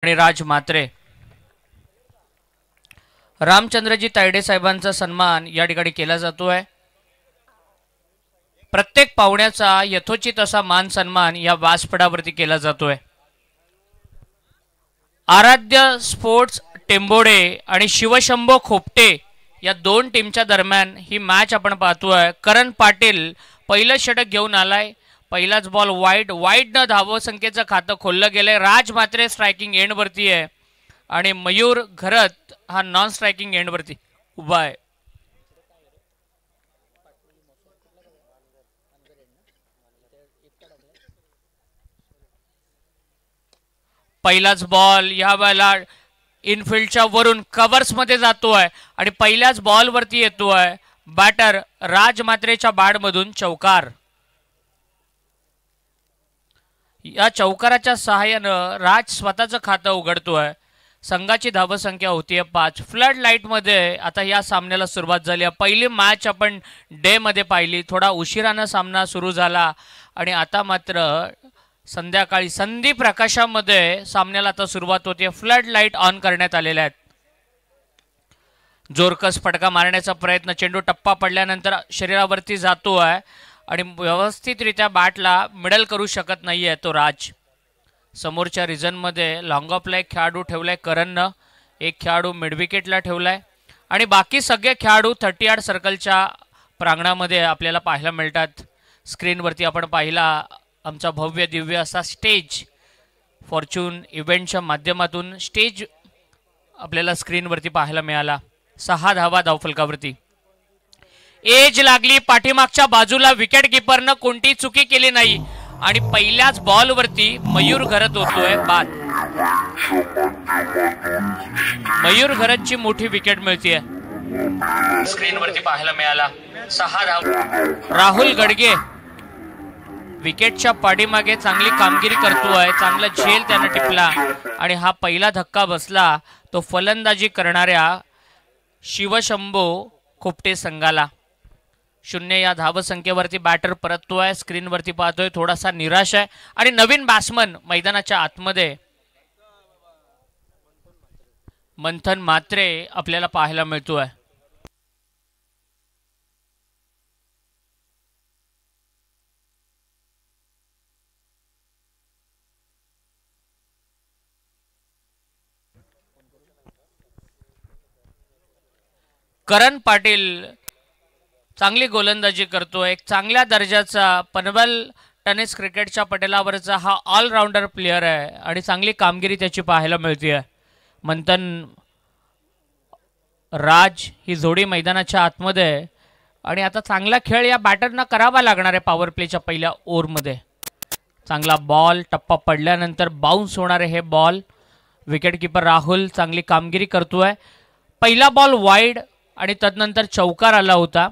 आणि राज म्हात्रे रामचंद्रजी तायडे साहेबांचा सन्मान या ठिकाणी केला जातोय। प्रत्येक पाहुण्याचा यथोचित असा मान सन्मान या व्यासपीठावरती केला जातोय। आराध्य स्पोर्ट्स टेंबोडे आणि शिवशंभो खोपटे या दोन टीमच्या दरम्यान ही मॅच आपण पाहतोय। करण पाटील पहिलं षटक घेऊन आलाय। पहिलाच बॉल वाईड न धावसंख्येचं खातं खोललं गेलंय। राज म्हात्रे स्ट्रायकिंग एंड वरती आहे आणि मयूर घरत हा नॉन स्ट्रायकिंग एंड वरती उभा आहे। पहिलाच बॉल या वेळेला इनफिल्डच्या वरून कव्हर्स मध्ये जातोय आणि पहिल्याच बॉल वरती येतोय बॅटर राज म्हात्रेच्या बॅटमधून चौकार। या चौकाराच्या सहाय्यानं राज स्वतःचं खातं उघडतोय। संघाची धावसंख्या होतीये 5। फ्लड लाईट मध्ये आता या सामन्याला सुरुवात झाली आहे। पहिली मॅच आपण डे मध्ये पाहिली, थोडा उशिरानं सामना सुरू झाला आणि आता मात्र संध्याकाळी संधी प्रकाशामध्ये सामन्याला आता सुरुवात होते। फ्लड लाईट ऑन करण्यात आलेल्या आहेत। जोरकस फटका मारण्याचा प्रयत्न, चेंडू टप्पा पडल्यानंतर शरीरावरती जातोय आणि व्यवस्थितरित्या बॅटला मिडल करू शकत नाहीये तो राज। समोरच्या रिजन मध्ये लॉंग ऑफला एक खेळाडू ठेवलाय करणनं, एक खेळाडू मिड विकेटला ठेवलाय आणि बाकी सगळे खेळाडू 30 यार्ड सर्कलच्या प्रांगणामध्ये आपल्याला पाहायला मिळतात। स्क्रीनवरती आपण पाहिला आमचा भव्य दिव्य असा स्टेज फॉर्च्यून इव्हेंटच्या माध्यमातून स्टेज आपल्याला स्क्रीनवरती पाहायला मिळाला। 6 धावा धावफलकावरती। एज लागली पाठीमागच्या बाजूला, विकेट कीपरनं कोणती चुकी केली नाही आणि पहिल्याच बॉल वरती मयूर घरत होतोय बाद। मयूर घरतची मोठी विकेट मिळतीये, स्क्रीनवरती पाहायला मिळाला। 6 धावा। राहुल गडगे विकेटच्या पाठीमागे चांगली कामगिरी करतोय, चांगला झेल त्यानं टिपला आणि हा पहिला धक्का बसला तो फलंदाजी करणाऱ्या शिवशंभो खोपटे संघाला। 0 या धावसंख्येवरती बॅटर परततोय। स्क्रीनवरती पाहतोय थोडासा निराश आहे आणि नवीन बॅट्समन मैदानाच्या आतमध्ये मंथन म्हात्रे आपल्याला पाहायला मिळतोय। करण पाटील चांगली गोलंदाजी करतोय। एक चांगल्या दर्जाचा पनवेल टेनिस क्रिकेटच्या पटलावरचा हा ऑलराऊंडर प्लेयर आहे आणि चांगली कामगिरी त्याची पाहायला मिळते। मंथन राज ही जोडी मैदानाच्या आतमध्ये आणि आता चांगला खेळ या बॅटरना करावा लागणार आहे पॉवर प्लेच्या पहिल्या ओव्हरमध्ये। चांगला बॉल टप्पा पडल्यानंतर बाउन्स होणारे हे बॉल, विकेट कीपर राहुल चांगली कामगिरी करतोय। पहिला बॉल वाईड आणि तदनंतर चौकार आला होता।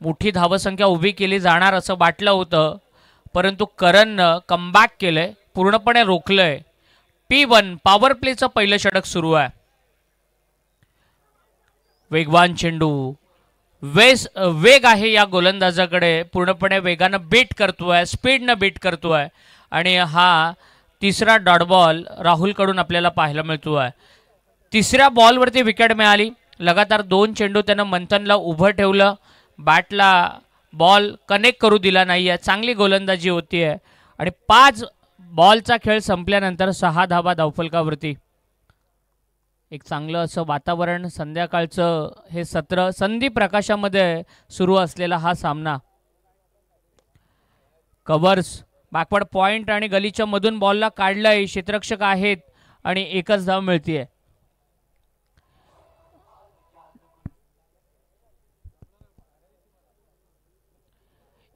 मोठी धावसंख्या उभी केली जाणार असं वाटलं होतं, परंतु करणनं कमबॅक केलंय, पूर्णपणे रोखलंय। P1 पॉवर प्लेचं पहिलं षटक सुरू आहे। वेगवान चेंडू, वेग आहे या गोलंदाजाकडे, पूर्णपणे वेगानं बीट करतोय, स्पीडनं बीट करतोय आणि हा तिसरा डॉट बॉल राहुलकडून आपल्याला पाहायला मिळतोय। तिसऱ्या बॉलवरती विकेट मिळाली। लगातार 2 चेंडू त्यानं मंथनला उभं ठेवलं, बॅटला बॉल कनेक्ट करू दिला नाहीये। चांगली गोलंदाजी होतीये आणि 5 बॉलचा खेळ संपल्यानंतर 6 धावा धावफलकावरती। एक चांगलं असं वातावरण, संध्याकाळचं हे सत्र, संधी प्रकाशामध्ये सुरू असलेला हा सामना। कव्हर्स बॅकवर्ड पॉइंट आणि गलीच्या मधून बॉलला काढलंय, क्षेत्ररक्षक आहेत आणि एकच धाव मिळतीये।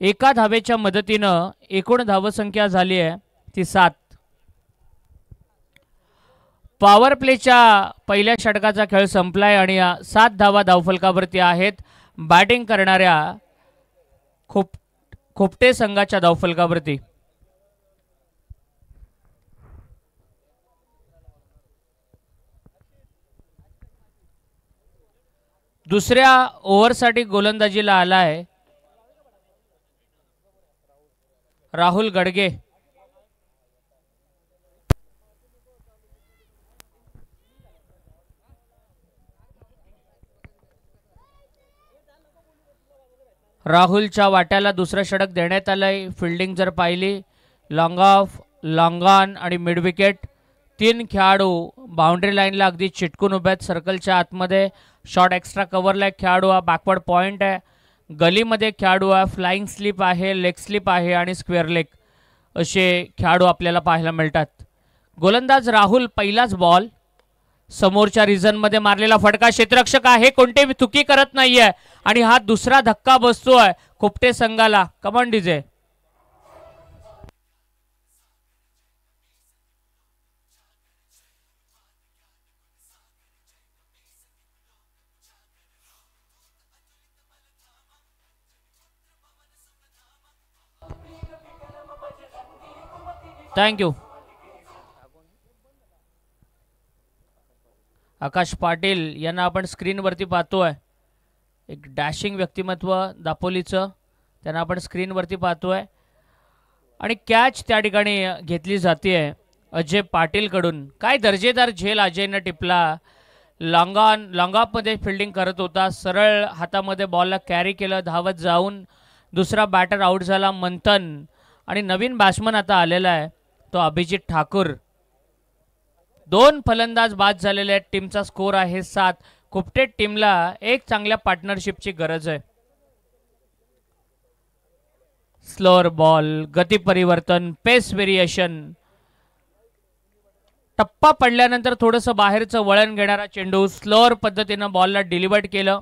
एका धावेच्या मदतीनं एकूण धावसंख्या झाली आहे ती 7। पॉवर प्लेच्या पहिल्या षटकाचा खेळ संपलाय आणि 7 धावा धावफलकावरती आहेत बॅटिंग करणाऱ्या खोपटे संघाच्या धावफलकावरती। दुसऱ्या ओव्हरसाठी गोलंदाजीला आलाय राहुल गडगे। राहुलच्या वाट्याला दुसरं षटक देण्यात आलंय. फिल्डिंग जर पाहिली लॉंग ऑफ, लॉंग ऑन आणि मिड विकेट. 3 खेळाडू बाउंड्री लाईनला अगदी चिटकून उभे आहेत सर्कलच्या आतमध्ये. शॉर्ट एक्स्ट्रा कव्हरला एक खेळाडू हा बॅकवर्ड पॉईंट आहे. गलीमध्ये खेळाडू आहे, फ्लाइंग स्लिप आहे, लेग स्लिप आहे आणि स्क्वेअर लेग असे खेळाडू आपल्याला पाहायला मिळतात. गोलंदाज राहुल पहिलाच बॉल. समोरच्या रिझनमध्ये मारलेला फटका. क्षेत्ररक्षक आहे, कोणतेही चुकी करत नाहीये आणि हा दुसरा धक्का बसतोय खोपटे संघाला. Come on DJ. थँक्यू. आकाश पाटील यांना आपण स्क्रीनवरती पाहतोय. एक डॅशिंग व्यक्तिमत्व दापोलीचं त्यांना आपण स्क्रीनवरती पाहतोय. आणि कॅच त्या ठिकाणी घेतली जाते अजय पाटीलकडून. काय दर्जेदार झेल अजयनं टिपला. लॉंग ऑफमध्ये फिल्डिंग करत होता. सरळ हातामध्ये बॉलला कॅरी केलं, धावत जाऊन दुसरा बॅटर आऊट झाला मंथन. आणि नवीन बॅट्समन आता आलेला आहे तो अभिजित ठाकूर. 2 फलंदाज बाद झालेले आहेत. टीमचा स्कोर आहे 7. कुपटेट टीमला एक चांगल्या पार्टनरशिपची गरज आहे. स्लोअर बॉल, गती परिवर्तन, पेस व्हेरिएशन. टप्पा पडल्यानंतर थोडंसं बाहेरचं वळण घेणारा चेंडू स्लोअर पद्धतीनं बॉलला डिलिव्हर्ड केलं.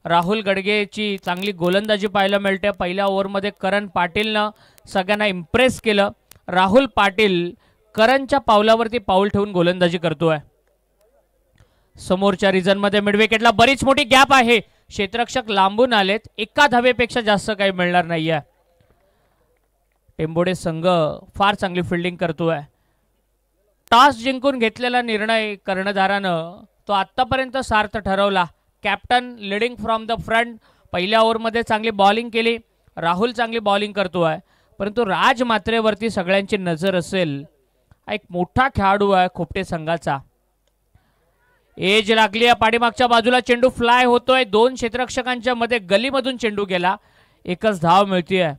राहुल गडगेची चांगली गोलंदाजी पाहायला मिळते. पहिल्या ओव्हरमध्ये करण पाटीलनं सगळ्यांना इम्प्रेस केलं. राहुल पाटील करणच्या पावलावरती पाऊल ठेवून गोलंदाजी करतोय. समोरच्या रिझनमध्ये मिड विकेटला बरीच मोठी गॅप आहे. क्षेत्ररक्षक लांबून आलेत. एका धावेपेक्षा जास्त काही मिळणार नाहीये. टेंबोडे संघ फार चांगली फिल्डिंग करतोय. टॉस जिंकून घेतलेला निर्णय कर्णधारानं तो आत्तापर्यंत सार्थ ठरवला. Captain leading from the front. पहिल्या ओव्हरमध्ये चांगली बॉलिंग केली. राहुल चांगली बॉलिंग करतोय, परंतु राज मात्रेवरती सगळ्यांची नजर असेल. एक मोठा खेळाडू आहे खोपटे संघाचा. एज लागली आहे पाठीमागच्या बाजूला. चेंडू फ्लाय होतोय. 2 क्षेत्ररक्षकांच्या मध्ये गलीमधून चेंडू गेला. एकच धाव मिळतीये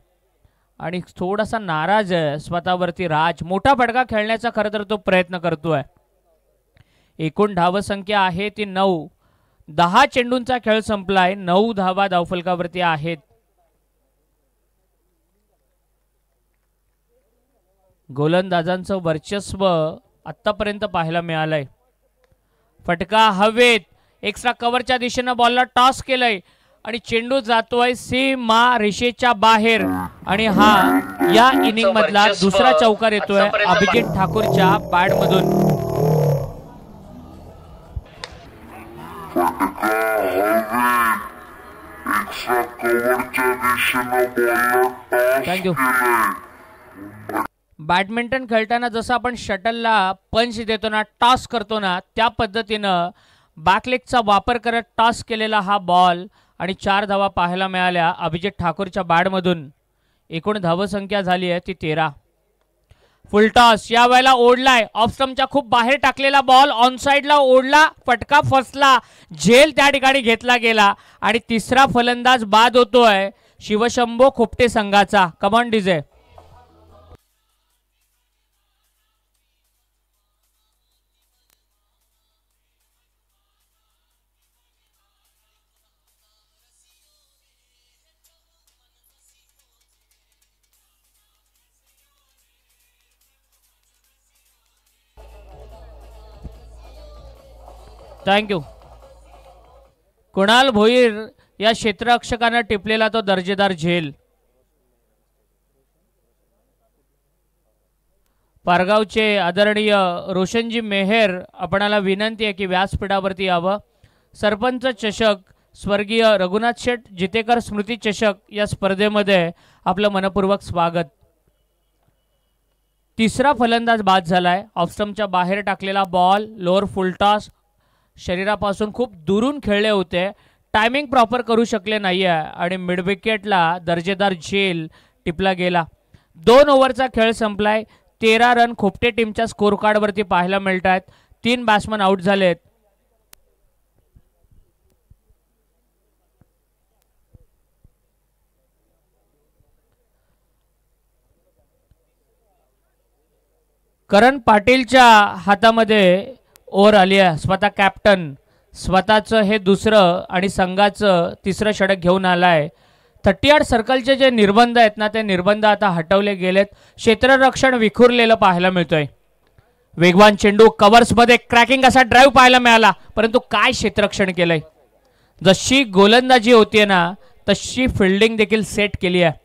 आणि थोडासा नाराज आहे स्वतःवरती राज. मोठा फटका खेळण्याचा खरं तर तो प्रयत्न करतोय. एकूण धावसंख्या आहे ती 9. 10 चेंडूंचा खेळ संपलाय. 9 धावा धावफलकावरती आहेत. गोलंदाजांचं वर्चस्व आतापर्यंत पाहायला मिळालंय. फटका हवेत. एक्स्ट्रा कव्हरच्या दिशेनं बॉलला टॉस केलंय आणि चेंडू जातोय सीमा रेषेच्या बाहेर. आणि हा या इनिंग मधला दुसरा चौकार येतोय अभिजित ठाकूरच्या बॅट मधून. थँक्यू. बॅडमिंटन खेळताना जसं आपण शटलला पंच देतो ना, टॉस करतो ना, त्या पद्धतीनं बॅकलेगचा वापर करत टॉस केलेला हा बॉल आणि 4 धावा पाहायला मिळाल्या अभिजित ठाकूरच्या बॅटमधून. एकूण धावसंख्या झाली आहे ती 13. फुल टॉस या वेळेला ओढलाय. ऑफ स्टंपच्या खूप बाहेर टाकलेला बॉल ऑन साइडला ओढला. फटका फसला. झेल त्या ठिकाणी घेतला गेला आणि तिसरा फलंदाज बाद होतोय शिवशंभो खोपटे संघाचा. Come on DJ. Thank you. Kunal Bhoir या क्षेत्ररक्षकानं टिपलेला तो दर्जेदार झेल. पारगावचे आदरणीय रोशनजी मेहर आपणाला विनंती आहे की व्यासपीठावरती यावं. सरपंच चषक स्वर्गीय रघुनाथ शेठ जितेकर स्मृती चषक या स्पर्धेमध्ये आपलं मनपूर्वक स्वागत. तिसरा फलंदाज बाद झालाय. ऑफस्टंपच्या बाहेर टाकलेला बॉल लोअर फुल टॉस. शरीरापासून खूप दुरून खेळले होते. टायमिंग प्रॉपर करू शकले नाहीये आणि मिड विकेटला दर्जेदार झेल टिपला गेला. 2 ओव्हरचा खेळ संपलाय. 13 रन खोपटे टीमच्या स्कोर कार्डवरती पाहायला मिळत आहेत. 3 बॅट्समन आउट झालेत. करण पाटीलच्या हातामध्ये ओव्हर आली आहे. स्वतः कॅप्टन स्वतःचं हे दुसरं आणि संघाचं तिसरं षटक घेऊन आलाय. 38 सर्कलचे जे निर्बंध आहेत ना ते निर्बंध आता हटवले गेलेत. क्षेत्ररक्षण विखुरलेलं पाहायला मिळतंय. वेगवान चेंडू कव्हर्समध्ये क्रॅकिंग असा ड्राईव्ह पाहायला मिळाला, परंतु काय क्षेत्ररक्षण केलंय. जशी गोलंदाजी होतीये ना तशी फिल्डिंग देखील सेट केली आहे.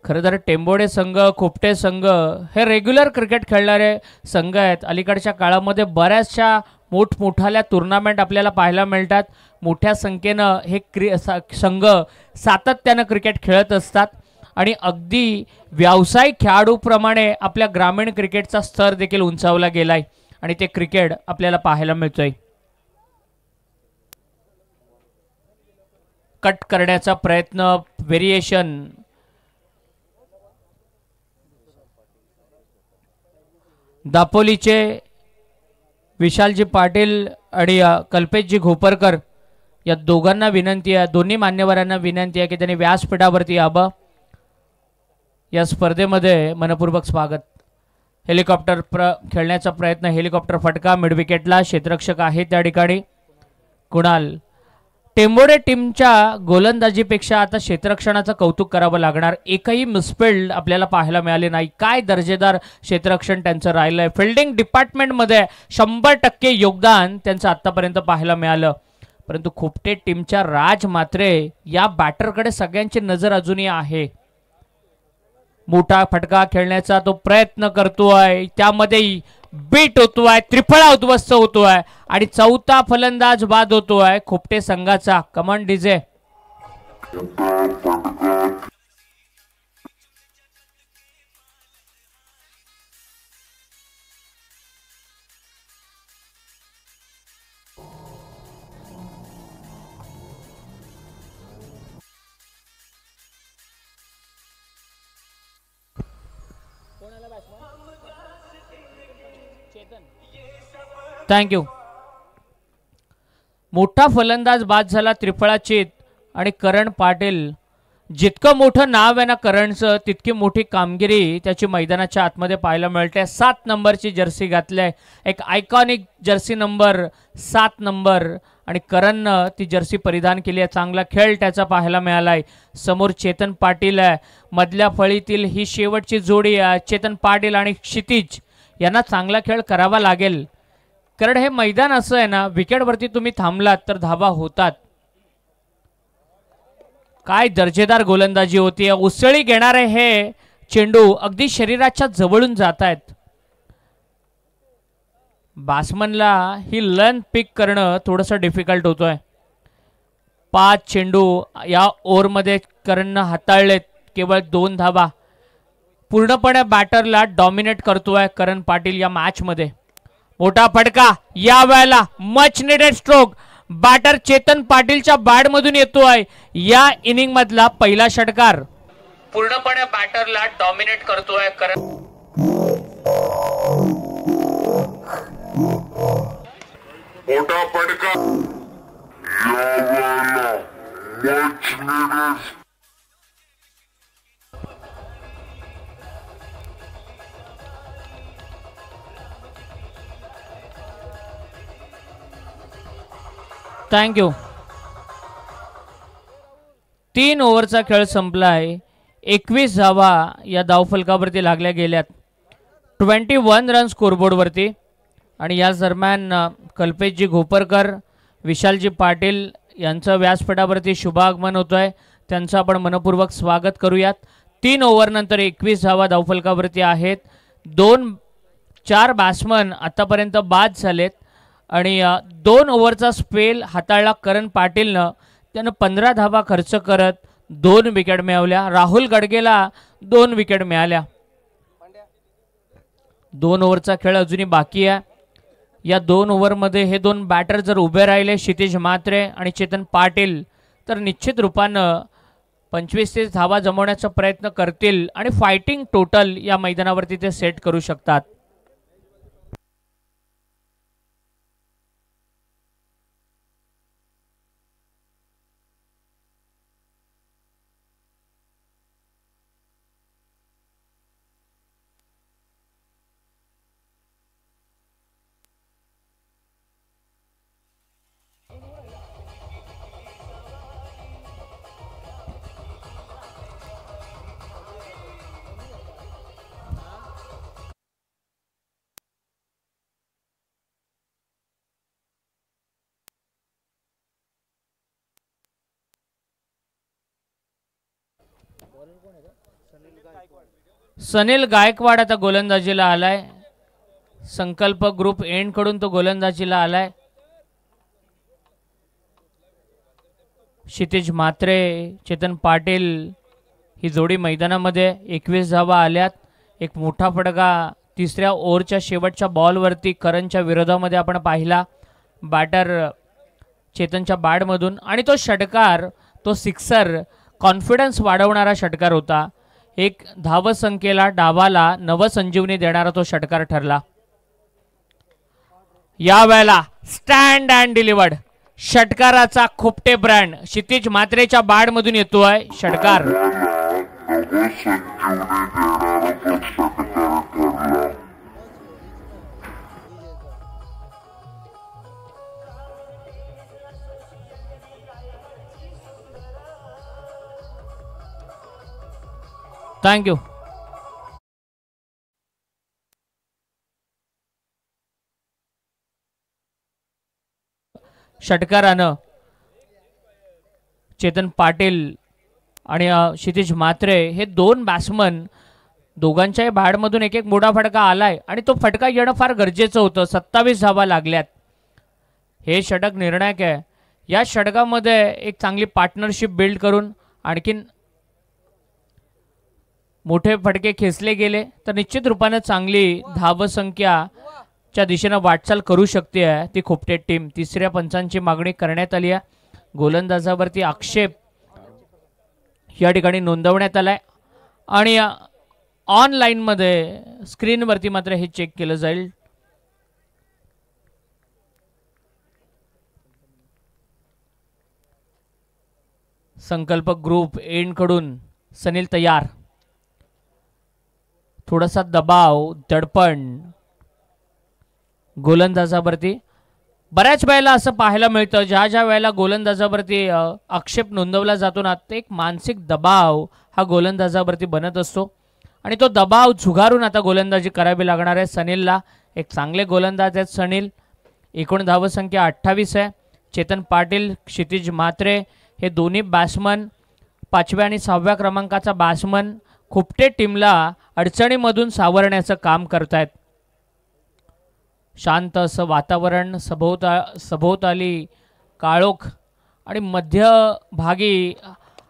खरं तर टेंबोडे संघ, खोपटे संघ हे रेग्युलर क्रिकेट खेळणारे संघ आहेत. अलीकडच्या काळामध्ये बऱ्याचशा मोठमोठाल्या टुर्नामेंट आपल्याला पाहायला मिळतात. मोठ्या संख्येनं हे संघ सातत्यानं क्रिकेट खेळत असतात आणि अगदी व्यावसायिक खेळाडूप्रमाणे आपल्या ग्रामीण क्रिकेटचा स्तर देखील उंचावला गेलाय आणि ते क्रिकेट आपल्याला पाहायला मिळतोय. कट करण्याचा प्रयत्न, व्हेरिएशन. दापोलीचे विशालजी पाटील आणि कल्पेशजी घोपरकर या दोघांना विनंती आहे, दोन्ही मान्यवरांना विनंती आहे की त्यांनी व्यासपीठावरती यावं. या स्पर्धेमध्ये मनपूर्वक स्वागत. हेलिकॉप्टर खेळण्याचा प्रयत्न, हेलिकॉप्टर फटका मिड विकेटला. क्षेत्ररक्षक आहे त्या ठिकाणी कुणाल. टेंबोडे टीमच्या गोलंदाजीपेक्षा आता क्षेत्ररक्षणाचं कौतुक करावं लागणार. एकही मिसफिल्ड आपल्याला पाहायला मिळाले नाही. काय दर्जेदार क्षेत्ररक्षण त्यांचं राहिलंय. फिल्डिंग डिपार्टमेंटमध्ये 100% योगदान त्यांचं आत्तापर्यंत पाहायला मिळालं. परंतु खोपटे टीमच्या राज मात्रे या बॅटरकडे सगळ्यांची नजर अजूनही आहे. मोठा फटका खेळण्याचा तो प्रयत्न करतोय, त्यामध्ये बीट होतोय, त्रिफळा उद्ध्वस्त होतोय आणि चौथा फलंदाज बाद होतोय खोपटे संघाचा. Come on DJ. थँक्यू. मोठा फलंदाज बाद झाला, त्रिफळा चेत. आणि करण पाटील, जितकं मोठं नाव आहे ना करणचं तितकी मोठी कामगिरी त्याची मैदानाच्या आतमध्ये पाहायला मिळते. 7 नंबरची जर्सी घातली, एक आयकॉनिक जर्सी नंबर 7 नंबर, आणि करणनं ती जर्सी परिधान केली आहे. चांगला खेळ त्याचा पाहायला मिळालाय. समोर चेतन पाटील आहे. मधल्या फळीतील ही शेवटची जोडी आहे. चेतन पाटील आणि क्षितिज यांना चांगला खेळ करावा लागेल, कारण हे मैदान असं आहे ना, विकेटवरती तुम्ही थांबलात तर धावा होतात. काय दर्जेदार गोलंदाजी होती. उसळी घेणारे हे चेंडू अगदी शरीराच्या जवळून जात आहेत. बॅट्समनला ही लन पिक करणं थोडंसं डिफिकल्ट होतोय. 5 चेंडू या ओव्हरमध्ये करणनं हाताळलेत, केवळ 2 धावा. पूर्णपणे बॅटरला डॉमिनेट करतोय करण पाटील या मॅचमध्ये. मोठा फटका या वेळेला, मच निडेड स्ट्रोक. बॅटर चेतन पाटीलच्या बॅटमधून येतोय. या इनिंग मधला पहिला षटकार. पूर्णपणे बॅटरला डॉमिनेट करतोय करण. मोठा फटका या वेळेला, मच निडेड. थँक्यू. 3 ओव्हरचा खेळ संपलाय. 21 धावा या धावफलकावरती लागल्या गेल्यात. 21 रन स्कोरबोर्डवरती. आणि या दरम्यान कल्पेशजी घोपरकर, विशालजी पाटील यांचं व्यासपीठावरती शुभागमन होत आहे. त्यांचं आपण मनपूर्वक स्वागत करूयात. 3 ओव्हरनंतर 21 धावा धावफलकावरती आहेत. 4 बॅट्समन आतापर्यंत बाद झालेत आणि 2 ओव्हरचा स्पेल हाताळला करण पाटीलनं. त्यानं 15 धावा खर्च करत 2 विकेट मिळवल्या. राहुल गडगेला 2 विकेट मिळाल्या. 2 ओव्हरचा खेळ अजूनही बाकी आहे. या 2 ओव्हरमध्ये हे 2 बॅटर जर उभे राहिले, क्षितिज म्हात्रे आणि चेतन पाटील, तर निश्चित रूपानं 25 धावा जमवण्याचा प्रयत्न करतील आणि फायटिंग टोटल या मैदानावरती ते सेट करू शकतात. सनील गायकवाड आता गोलंदाजीला आलाय. संकल्प ग्रुप एंड कडून तो गोलंदाजीला आलाय. क्षितिज म्हात्रे, चेतन पाटील ही जोडी मैदानामध्ये 21 धावा आल्यात. एक मोठा फटका तिसऱ्या ओव्हरच्या शेवटच्या बॉलवरती करणच्या विरोधामध्ये आपण पाहिला. बॅटर चेतनच्या बॅटमधून आणि तो षटकार, तो सिक्सर कॉन्फिडन्स वाढवणारा षटकार होता. एक धावसंख्येला डावाला नवसंजीवनी देणारा तो षटकार ठरला. यावेळेला स्टँड अँड डिलिव्हर्ड षटकाराचा खोपटे ब्रँड क्षितिज म्हात्रेच्या बॅटमधून येतोय षटकार. थँक्यू. षटकारानं चेतन पाटील आणि क्षितिज म्हात्रे हे दोन बॅट्समन दोघांच्याही बॅटमधून एक एक मोठा फटका आलाय आणि तो फटका येणं फार गरजेचं होतं. 27 धावा लागल्यात. हे षटक निर्णायक आहे. या षटकामध्ये एक चांगली पार्टनरशिप बिल्ड करून आणखीन मोठे फटके खेचले गेले तर निश्चित रूपाने चांगली धावसंख्याच्या दिशेने वाटचाल करू शकते आहे ती खोपटे टीम. तिसऱ्या पंचांची मागणी करण्यात आली आहे. गोलंदाजावरती आक्षेप या ठिकाणी नोंदवण्यात आलाय आणि ऑनलाईन मध्ये स्क्रीनवरती मात्र हे चेक केलं जाईल. संकल्प ग्रुप एंड कडून सनील तयार. थोडासा दबाव, दडपण गोलंदाजावरती. बऱ्याच वेळेला असं पाहायला मिळतं ज्या ज्या वेळेला गोलंदाजावरती आक्षेप नोंदवला जातो ना ते एक मानसिक दबाव हा गोलंदाजावरती बनत असतो आणि तो दबाव झुगारून आता गोलंदाजी करावी लागणार आहे सनीलला. एक चांगले गोलंदाज आहेत सनील. एकूण धावसंख्या 28 आहे. चेतन पाटील, क्षितिज म्हात्रे हे दोन्ही बॅट्समन 5व्या आणि 6व्या क्रमांकाचा बॅट्समन खोपटे टीमला अडचणीमधून सावरण्याचं काम करतायत. शांत असं वातावरण, सभोवताली काळोख आणि मध्यभागी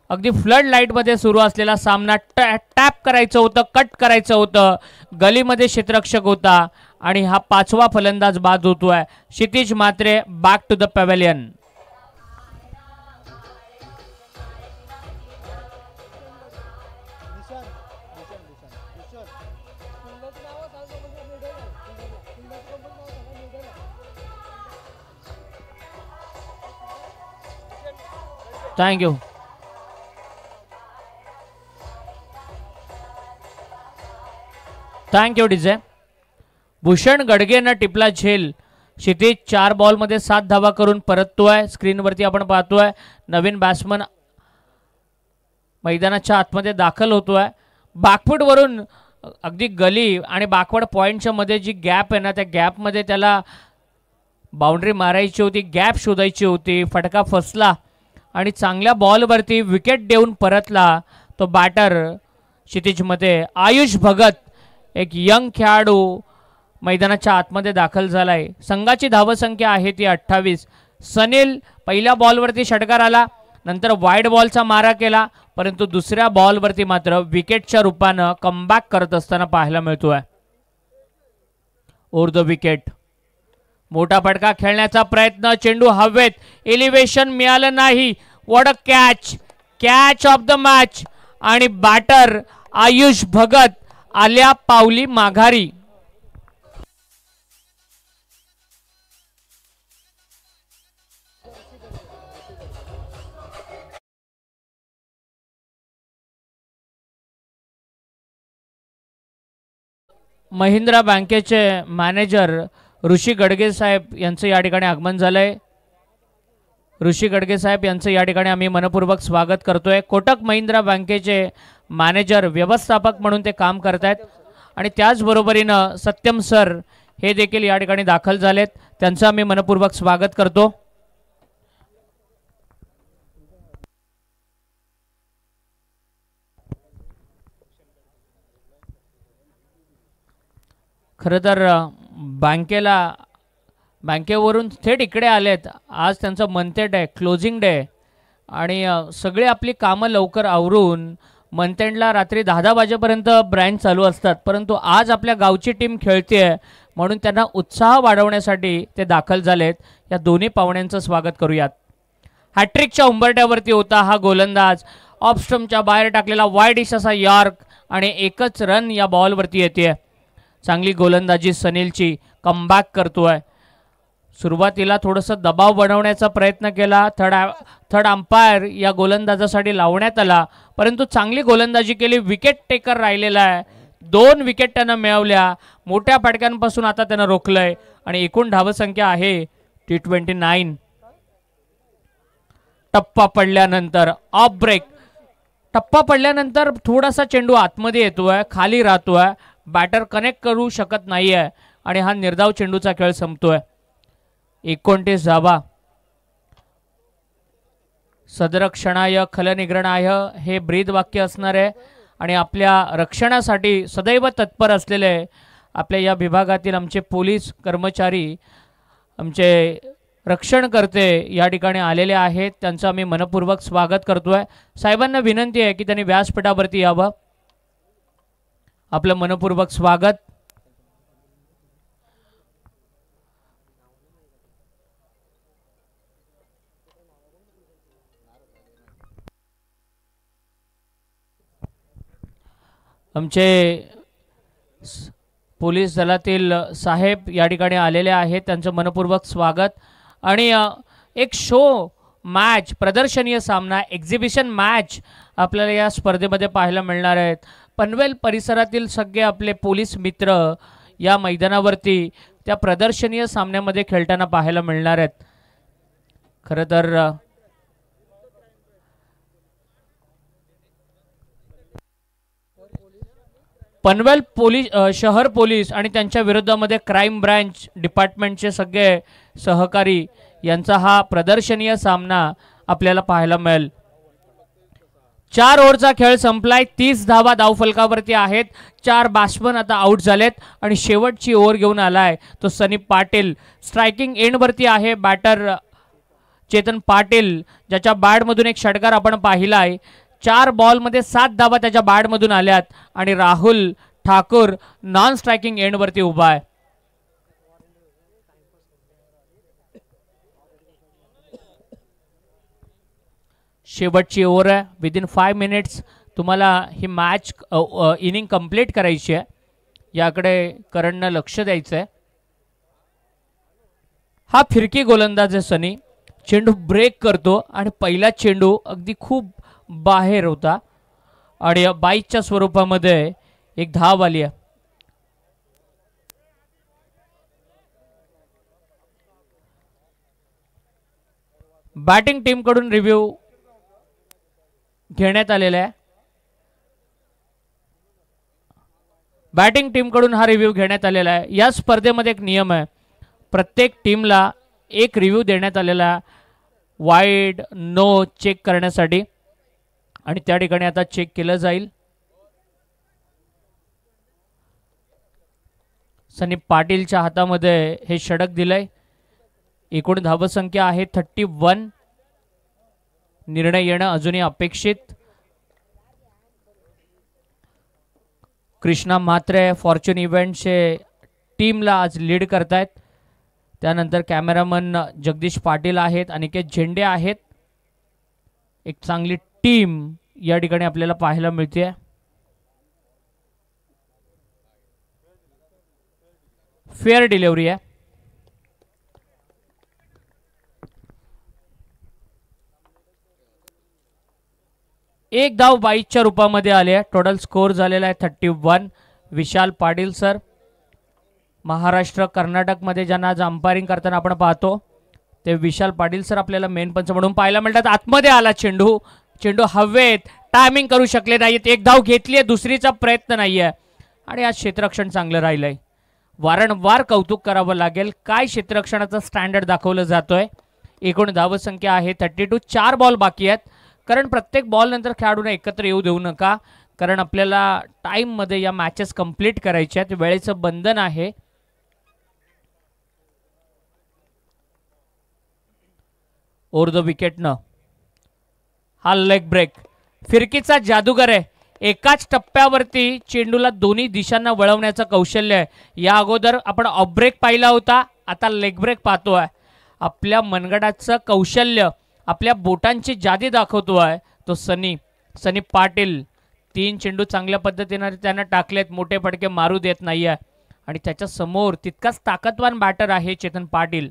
अगदी फ्लड लाईटमध्ये सुरू असलेला सामना. टॅप करायचं होतं, कट करायचं होतं. गलीमध्ये क्षेत्ररक्षक होता आणि हा 5वा फलंदाज बाद होतोय. Kshitij Mhatre back to the pavilion. Thank you. Thank you DJ. Bhushan गडगेनं टिपला झेल. क्षितिज 4 बॉलमध्ये 7 धावा करून परततोय. स्क्रीनवरती आपण पाहतोय नवीन बॅट्समन मैदानाच्या आतमध्ये दाखल होतोय. बॅकफूटवरून अगदी गली आणि बॅकवर्ड पॉईंटच्या मध्ये जी गॅप आहे ना त्या गॅपमध्ये त्याला बाउंड्री मारायची होती, गॅप शोधायची होती. फटका फसला आणि चांगल्या बॉलवरती विकेट देऊन परतला तो बॅटर क्षितिजमध्ये. आयुष भगत एक यंग खेळाडू मैदानाच्या आतमध्ये दाखल झालाय. संघाची धावसंख्या आहे ती 28. सनील पहिल्या बॉलवरती षटकार आला, नंतर वाईड बॉलचा मारा केला, परंतु दुसऱ्या बॉलवरती मात्र विकेटच्या रूपानं कमबॅक करत असताना पाहायला मिळतोय. ओव्हर द विकेट मोठा फटका खेळण्याचा प्रयत्न, चेंडू हवेत, एलिव्हेशन मिळालं नाही. What a catch, catch of the match आणि बॅटर आयुष भगत आल्या पावली माघारी. महिंद्रा बँकेचे मॅनेजर ऋषी गडगे साहेब यांचं या ठिकाणी आगमन झालंय. ऋषी गडगे साहेब यांचं या ठिकाणी आम्ही मनपूर्वक स्वागत करतोय. कोटक महिंद्रा बँकेचे मॅनेजर, व्यवस्थापक म्हणून ते काम करतायत आणि त्याचबरोबरीनं सत्यम सर हे देखील या ठिकाणी दाखल झालेत. त्यांचं आम्ही मनपूर्वक स्वागत करतो. खरं तर बँकेवरून थेट इकडे आलेत. आज त्यांचं मंथ एंड आहे, क्लोजिंग डे, आणि सगळी आपली कामं लवकर आवरून मंथ एंडला रात्री 10-10 वाजेपर्यंत ब्रँच चालू असतात. परंतु आज आपल्या गावची टीम खेळते आहे म्हणून त्यांना उत्साह वाढवण्यासाठी ते दाखल झालेत. या दोन्ही पाहुण्यांचं स्वागत करूयात. हॅट्रिकच्या उंबरट्यावरती होता हा गोलंदाज. ऑफस्टम्पच्या बाहेर टाकलेला वाईड डिश असा यॉर्क आणि एकच रन या बॉलवरती येते. चांगली गोलंदाजी सनीलची, कमबॅक करतोय. सुरुवातीला थोडंसं दबाव बनवण्याचा प्रयत्न केला. थर्ड अंपायर या गोलंदाजासाठी लावण्यात आला, परंतु चांगली गोलंदाजी केली. विकेट टेकर राहिलेला आहे. 2 विकेट त्यानं मिळवल्या. मोठ्या फटक्यांपासून आता त्यानं रोखलंय आणि एकूण धावसंख्या आहे T29. टप्पा पडल्यानंतर ऑफ ब्रेक. टप्पा पडल्यानंतर थोडासा चेंडू आतमध्ये येतोय, खाली राहतोय, बॅटर कनेक्ट करू शकत नाहीये आणि हा निर्धाव चेंडूचा खेळ संपतोय. 29 धावा. सदरक्षणाय खलनिग्रणाय हे ब्रीद वाक्य असणार आहे आणि आपल्या रक्षणासाठी सदैव तत्पर असलेले आपल्या या विभागातील आमचे पोलीस कर्मचारी, आमचे रक्षण करते या ठिकाणी आलेले आहेत. त्यांचं आम्ही मनपूर्वक स्वागत करतोय. साहेबांना विनंती आहे की त्यांनी व्यासपीठावरती यावं. आपलं मनपूर्वक स्वागत. आमचे पोलीस दलातील साहेब या ठिकाणी आलेले आहेत. त्यांचं मनपूर्वक स्वागत. आणि एक शो मॅच, प्रदर्शनीय सामना, एक्झिबिशन मॅच आपल्याला या स्पर्धेमध्ये पाहायला मिळणार आहेत. पनवेल परिसरातील सगळे आपले पोलीस मित्र या मैदानावरती त्या प्रदर्शनीय सामन्यामध्ये खेळताना पाहायला मिळणार आहेत. खरं तर पनवेल पोलीस, शहर पोलीस आणि त्यांच्या विरोधामध्ये क्राईम ब्रांच डिपार्टमेंटचे सगळे सहकारी यांचा हा प्रदर्शनीय सामना आपल्याला पाहायला मिळेल. 4 ओव्हरचा खेळ संपलाय. 30 धावा धावफलकावरती आहेत. 4 बॅट्समन आता आउट झालेत आणि शेवटची ओव्हर घेऊन आलाय तो सनी पाटील. स्ट्रायकिंग एंडवरती आहे बॅटर चेतन पाटील, ज्याच्या बॅटमधून एक षटकार आपण पाहिलाय. 4 बॉलमध्ये 7 धावा त्याच्या बॅटमधून आल्यात आणि राहुल ठाकूर नॉन स्ट्रायकिंग एंडवरती उभा आहे. शेवटची ओव्हर आहे. विदिन 5 मिनिट्स तुम्हाला ही मॅच इनिंग कंप्लीट करायची आहे. याकडे करणनं लक्ष द्यायचं आहे. हा फिरकी गोलंदाज आहे सनी. चेंडू ब्रेक करतो आणि पहिला चेंडू अगदी खूप बाहेर होता आणि 22च्या स्वरूपामध्ये एक धाव आली आहे. बॅटिंग टीम कडून रिव्ह्यू घेण्यात आलेला आहे. बॅटिंग टीम कडून हा रिव्ह्यू घेण्यात आलेला आहे. या स्पर्धेमध्ये एक नियम आहे, प्रत्येक टीमला एक रिव्ह्यू देण्यात आलेला वाईड नो चेक करण्यासाठी आणि त्या ठिकाणी आता चेक केलं जाईल. सनी पाटीलच्या हातामध्ये हे षटक दिलंय. एकूण धावसंख्या आहे 31. निर्णय येणं अजूनही अपेक्षित. कृष्णा म्हात्रे फॉर्च्यून इव्हेंटचे टीमला आज लीड करतायत. त्यानंतर कॅमेरामन जगदीश पाटील आहेत, अनिकेत झेंडे आहेत. एक चांगली टीम या ठिकाणी आपल्याला पाहायला मिळते. फेअर डिलिव्हरी आहे. एक धाव 22च्या रूपामध्ये आले. टोटल स्कोर झालेला आहे 31. विशाल पाटील सर, महाराष्ट्र कर्नाटकमध्ये ज्यांना आज अंपायरिंग करताना आपण पाहतो ते विशाल पाटील सर आपल्याला मेन पंच म्हणून पाहायला मिळतात. आतमध्ये आला चेंडू, चेंडू हवेत, टायमिंग करू शकले नाहीत. एक धाव घेतली आहे, दुसरीचा प्रयत्न नाहीये आणि आज क्षेत्ररक्षण चांगलं राहिलंय. वारंवार कौतुक करावं लागेल, काय क्षेत्ररक्षणाचं स्टँडर्ड दाखवलं जातोय. एकूण धावसंख्या आहे 32. 4 बॉल बाकी आहेत, कारण प्रत्येक बॉल नंतर खेळाडूंना एकत्र येऊ देऊ नका. कारण आपल्याला टाईममध्ये या मॅचेस कंप्लीट करायच्या आहेत, वेळेचं बंधन आहे. ओव्हर द विकेटनं हा लेग ब्रेक. फिरकीचा जादूगर आहे. एकाच टप्प्यावरती चेंडूला दोन्ही दिशांना वळवण्याचं कौशल्य आहे. या अगोदर आपण ऑफ ब्रेक पाहिला होता, आता लेग ब्रेक पाहतोय. आपल्या मनगटाचं कौशल्य, आपल्या बोटांची जादी दाखवतोय तो सनी पाटील. 3 चेंडू चांगल्या पद्धतीने त्यानं टाकलेत, मोठे फटके मारू देत नाहीये. आणि त्याच्या समोर तितकाच ताकदवान बॅटर आहे चेतन पाटील.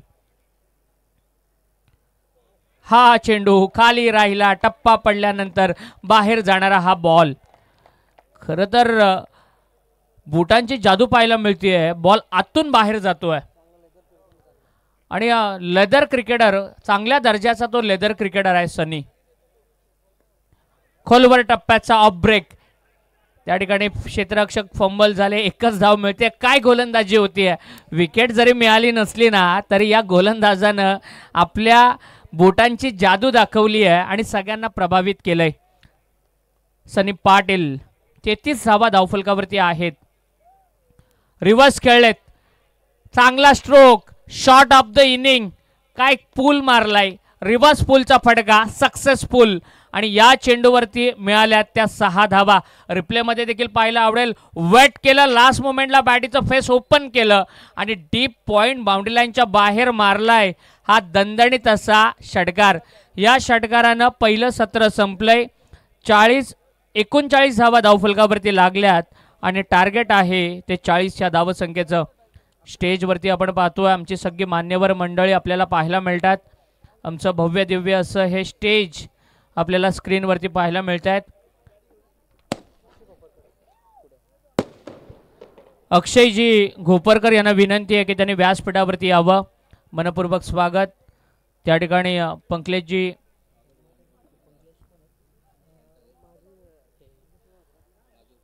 हा चेंडू खाली राहिला, टप्पा पडल्यानंतर बाहेर जाणारा हा बॉल. खरं तर बुटांची जादू पाहायला मिळतेय, बॉल आतून बाहेर जातोय. आणि लेदर क्रिकेटर, चांगल्या दर्जाचा तो लेदर क्रिकेटर आहे सनी. खोलवर टप्प्याचा ऑफ ब्रेक, त्या ठिकाणी क्षेत्ररक्षक फंबल झाले, एकच धाव मिळते. काय गोलंदाजी होतीये. विकेट जरी मिळाली नसली ना तरी या गोलंदाजानं आपल्या बोटांची जादू दाखवली आहे आणि सगळ्यांना प्रभावित केलंय. सनी पाटील 33 धावा धावफलकावरती आहेत. रिव्हर्स खेळलेत, चांगला stroke, shot of the inning. काय पूल मारलाय, रिव्हर्स पूलचा फटका सक्सेसफुल. आणि या चेंडूवरती मिळाल्यात त्या 6 धावा. रिप्लेमध्ये देखील पाहायला आवडेल. वेट केलं, लास्ट मोमेंटला बॅटीचं फेस ओपन केलं आणि डीप पॉइंट बाउंड्री लाईनच्या बाहेर मारलाय हा दणदणीत असा षटकार. या षटकारानं पहिलं सत्र संपलंय. 39 धावा धावफलकावरती लागल्यात आणि टार्गेट आहे ते 40च्या धावसंख्येचं. स्टेजवरती आपण पाहतोय आमची सगळी मान्यवर मंडळी आपल्याला पाहायला मिळतात. आमचं भव्य दिव्य असं हे स्टेज आपल्याला स्क्रीनवरती पाहायला मिळत आहेत. अक्षयजी घोपरकर यांना विनंती आहे की त्यांनी व्यासपीठावरती यावं. मनपूर्वक स्वागत. त्या ठिकाणी पंकलेशजी,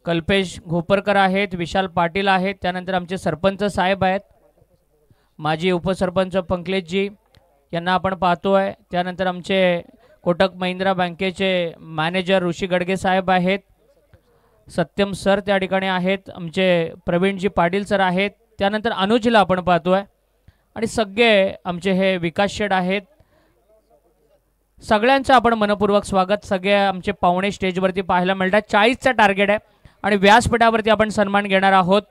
कल्पेश घोपरकर आहेत, विशाल पाटील आहेत, त्यानंतर आमचे सरपंच साहेब आहेत, माजी उपसरपंच पंकलेशजी यांना आपण पाहतोय. त्यानंतर आमचे कोटक महिंद्रा बँकेचे मॅनेजर ऋषी गडगे साहेब आहेत, सत्यम सर त्या ठिकाणी आहेत, आमचे प्रवीणजी पाटील सर आहेत, त्यानंतर अनुजला आपण पाहतोय आणि सगळे आमचे हे विकास शेड आहेत. सगळ्यांचं आपण मनपूर्वक स्वागत. सगळे आमचे पाहुणे स्टेजवरती पाहायला मिळतात. 40चा टार्गेट आहे आणि व्यासपीठावरती आपण सन्मान घेणार आहोत.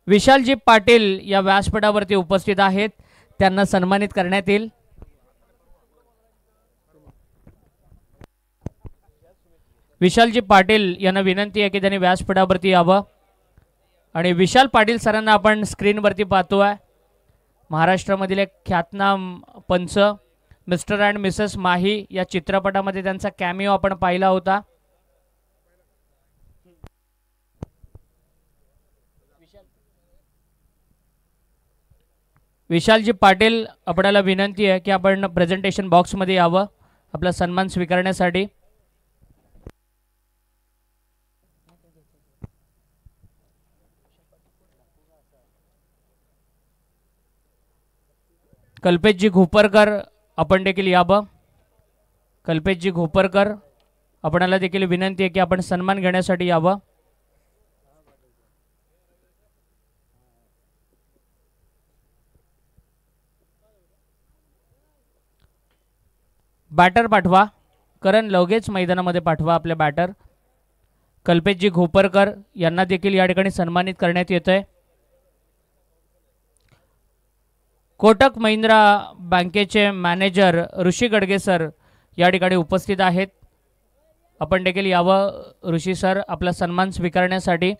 विशालजी पाटील या व्यासपीठावरती उपस्थित आहेत, त्यांना सन्मानित करण्यात येईल. विशालजी पाटील यांना विनंती आहे की त्यांनी व्यासपीठावरती यावं. आणि विशाल पाटील सरांना आपण स्क्रीनवरती पाहतोय. महाराष्ट्रामधील एक ख्यातनाम पंच मिस्टर अँड मिसेस माही या चित्रपटामध्ये त्यांचा कॅमिओ आपण पाहिला होता. विशालजी पाटील, आपल्याला विनंती आहे की आपण प्रेझेंटेशन बॉक्समध्ये यावं आपला सन्मान स्वीकारण्यासाठी. कल्पेशजी घोपरकर आपण देखील यावं. कल्पेशजी घोपरकर, आपणाला देखील विनंती आहे की आपण सन्मान घेण्यासाठी यावं. बॅटर पाठवा, करण लगेच मैदानामध्ये पाठवा आपले बॅटर. कल्पेशजी घोपरकर यांना देखील या ठिकाणी सन्मानित करण्यात येतंय. कोटक महिंद्रा बँकेचे मॅनेजर ऋषी गडगे सर या ठिकाणी उपस्थित आहेत. आपण देखील यावं ऋषी सर आपला सन्मान स्वीकारण्यासाठी.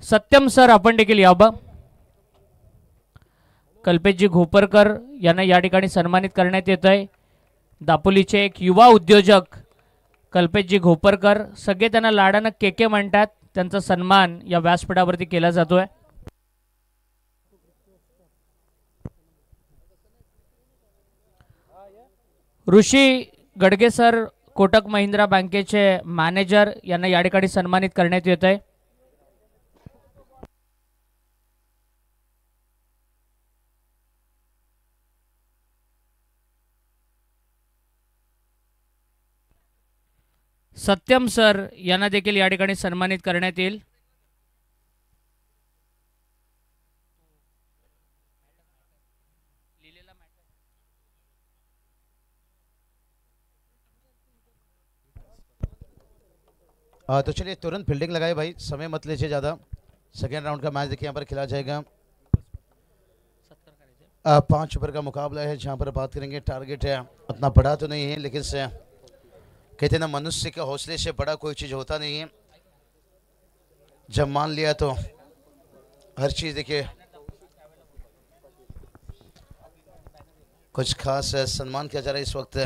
सत्यम सर आपण देखील यावं. कल्पेशजी घोपरकर यांना या ठिकाणी सन्मानित करण्यात येत आहे. दापोलीचे एक युवा उद्योजक कल्पेशजी घोपरकर, सगळे त्यांना लाडानं केके म्हणतात, त्यांचा सन्मान या व्यासपीठावरती केला जातोय. ऋषी गडगे सर, कोटक महिंद्रा बँकेचे मॅनेजर, यांना या ठिकाणी सन्मानित करण्यात येत आहे. सत्यम सर यांना देखील या ठिकाणी सन्मानित करण्यात येईल. तो चलिए तुरंत फील्डिंग लगाए भाई, समय मत लीजिए ज़्यादा. सेकेंड राउंड का मैच देखिए यहाँ पर खेला जाएगा. 5 ओवर का मुकाबला है जहाँ पर बात करेंगे. टारगेट है उतना बड़ा तो नहीं है, लेकिन से कहते हैं ना, मनुष्य के हौसले से बड़ा कोई चीज़ होता नहीं है. जब मान लिया तो हर चीज़ देखिए कुछ खास सम्मान किया जा रहा है इस वक्त.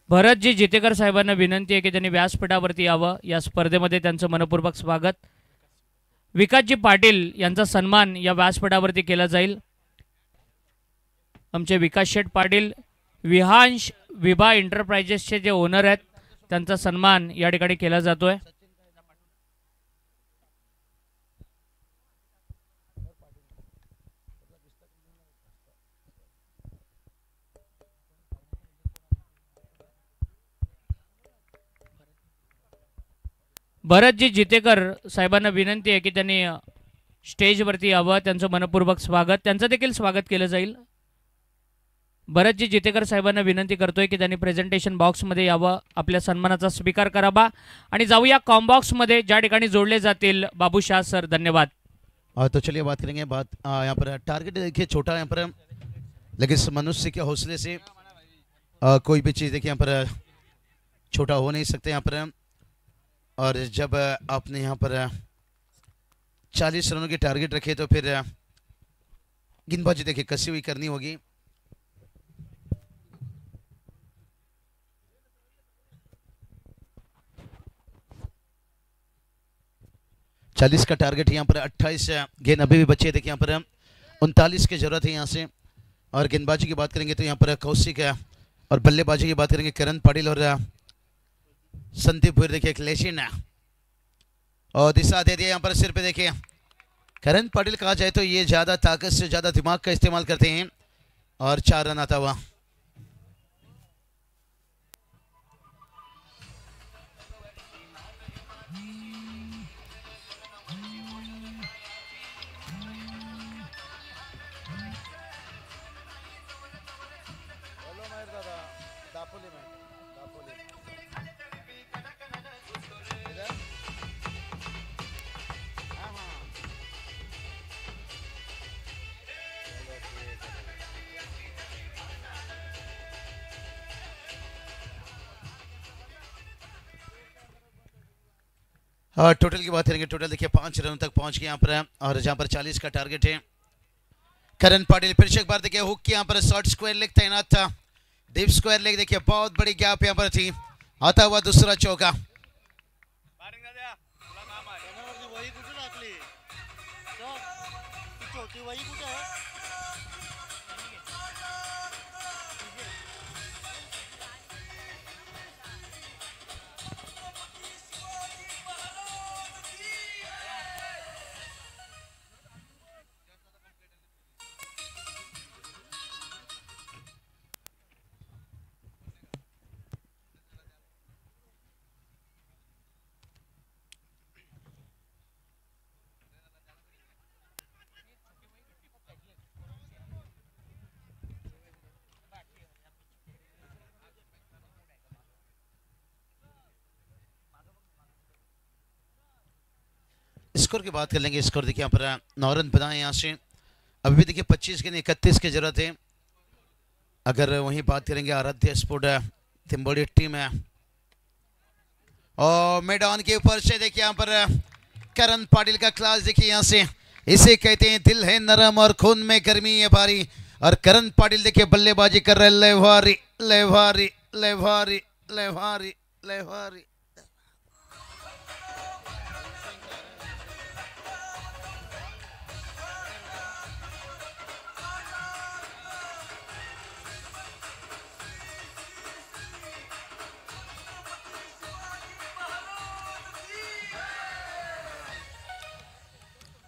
भरतजी जितेकर साहेबांना विनंती आहे की त्यांनी व्यासपीठावरती यावं. या स्पर्धेमध्ये त्यांचं मनपूर्वक स्वागत. विकासजी पाटील यांचा सन्मान या व्यासपीठावरती केला जाईल. आमचे विकास शेठ पाटील, विहांश विभा एंटरप्राइजेसचे जे ओनर आहेत, त्यांचा सन्मान या ठिकाणी केला जातोय. भरतजी जितेकर साहेबांना विनंती आहे की त्यांनी स्टेजवरती यावं. त्यांचं मनपूर्वक स्वागत, त्यांचं देखील स्वागत केलं जाईल. भरतजी जितेकर साहेबांना विनंती करतोय की त्यांनी प्रेझेंटेशन बॉक्समध्ये यावं, आपल्या सन्मानाचा स्वीकार करावा आणि जाऊया कॉम्बॉक्समध्ये ज्या ठिकाणी जोडले जातील. बाबूशाह सर, धन्यवाद. तो चलिए बात करेंगे. बात यहाँ पर टारगेट देखिए छोटा यहाँ पर, लेकिन मनुष्य के हौसले से कोई भी चीज़ देखिए यहाँ पर छोटा हो नहीं सकते यहाँ पर. और जब आपने यहाँ पर 40 रनों की टारगेट रखे तो फिर गेंदबाजी देखिए कसी हुई करनी होगी. चालीस का टारगेट यहाँ पर 28 गेंद अभी भी बचे. देखिए यहाँ पर 39 की जरूरत है यहाँ से. और गेंदबाजी की बात करेंगे तो यहाँ पर कौशिक है, और बल्लेबाजी की बात करेंगे करण पाटिल और संदीप भुईर. देखिए एक लेशिन है और दिशा दे दिया यहाँ पर सिर पे. देखिए करण पाटिल कहा जाए तो ये ज़्यादा ताकत से ज़्यादा दिमाग का इस्तेमाल करते हैं, और 4 रन आता हुआ. टोटल की बात करेंगे. टोटल देखिए 5 रनों तक पहुंच गए यहाँ पर, और जहाँ पर 40 का टारगेट है. करण पाटिल फिर से एक बार देखिए हुक की यहाँ पर शॉर्ट स्क्वायर लेग तैनात था. डीप स्क्वायर लेग देखिए बहुत बड़ी गैप यहाँ पर थी. आता हुआ दूसरा चौका. स्कोर की बात कर लेंगे. स्कोर देखिए यहाँ पर 9 रन बनाए यहाँ से. अभी भी देखिए 25 के नहीं 31 की जरूरत है. अगर वहीं बात करेंगे आराध्य स्पोर्ट तिम्बोड़ी टीम है, और मैदान के ऊपर से देखिए यहाँ पर करण पाटिल का क्लास देखिए यहाँ से. इसे कहते हैं दिल है नरम और खून में गर्मी है भारी. और करण पाटिल देखिए बल्लेबाजी कर रहे. लेवारी लेवारी लेवारी लेवारी लेवारी।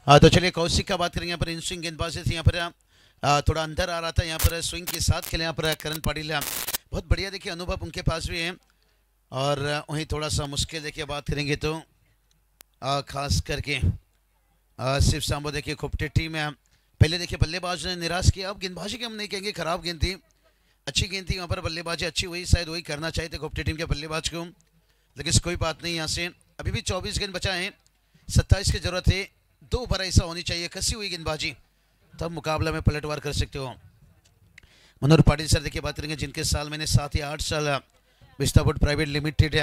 हाँ तो चलिए कौशिक का बात करेंगे। यहाँ पर इन स्विंग गेंदबाजी थी, यहाँ पर थोड़ा अंदर आ रहा था, यहाँ पर स्विंग के साथ खेले यहाँ पर करण पाटिल। बहुत बढ़िया देखिए अनुभव उनके पास भी है। और वहीं थोड़ा सा मुश्किल देखिए बात करेंगे तो खास करके शिव सांबो देखिए खोपटे टीम है। पहले देखिए बल्लेबाज ने निराश किया, अब गेंदबाजी के हम नहीं कहेंगे खराब गेंद थी, अच्छी गेंद थी। वहाँ पर बल्लेबाजी अच्छी हुई, शायद वही करना चाहिए थे खोपटे टीम के बल्लेबाज को, लेकिन कोई बात नहीं। यहाँ से अभी भी 24 गेंद बचा है, 27 की जरूरत है। 2 ओवर ऐसा होनी चाहिए, कसी हुई गेंदबाजी, तब मुकाबला में पलटवार कर सकते हो। मनोहर पाटिल सर देखिए बात करेंगे, जिनके साल मैंने 7 या 8 साल विस्तापुर प्राइवेट लिमिटेड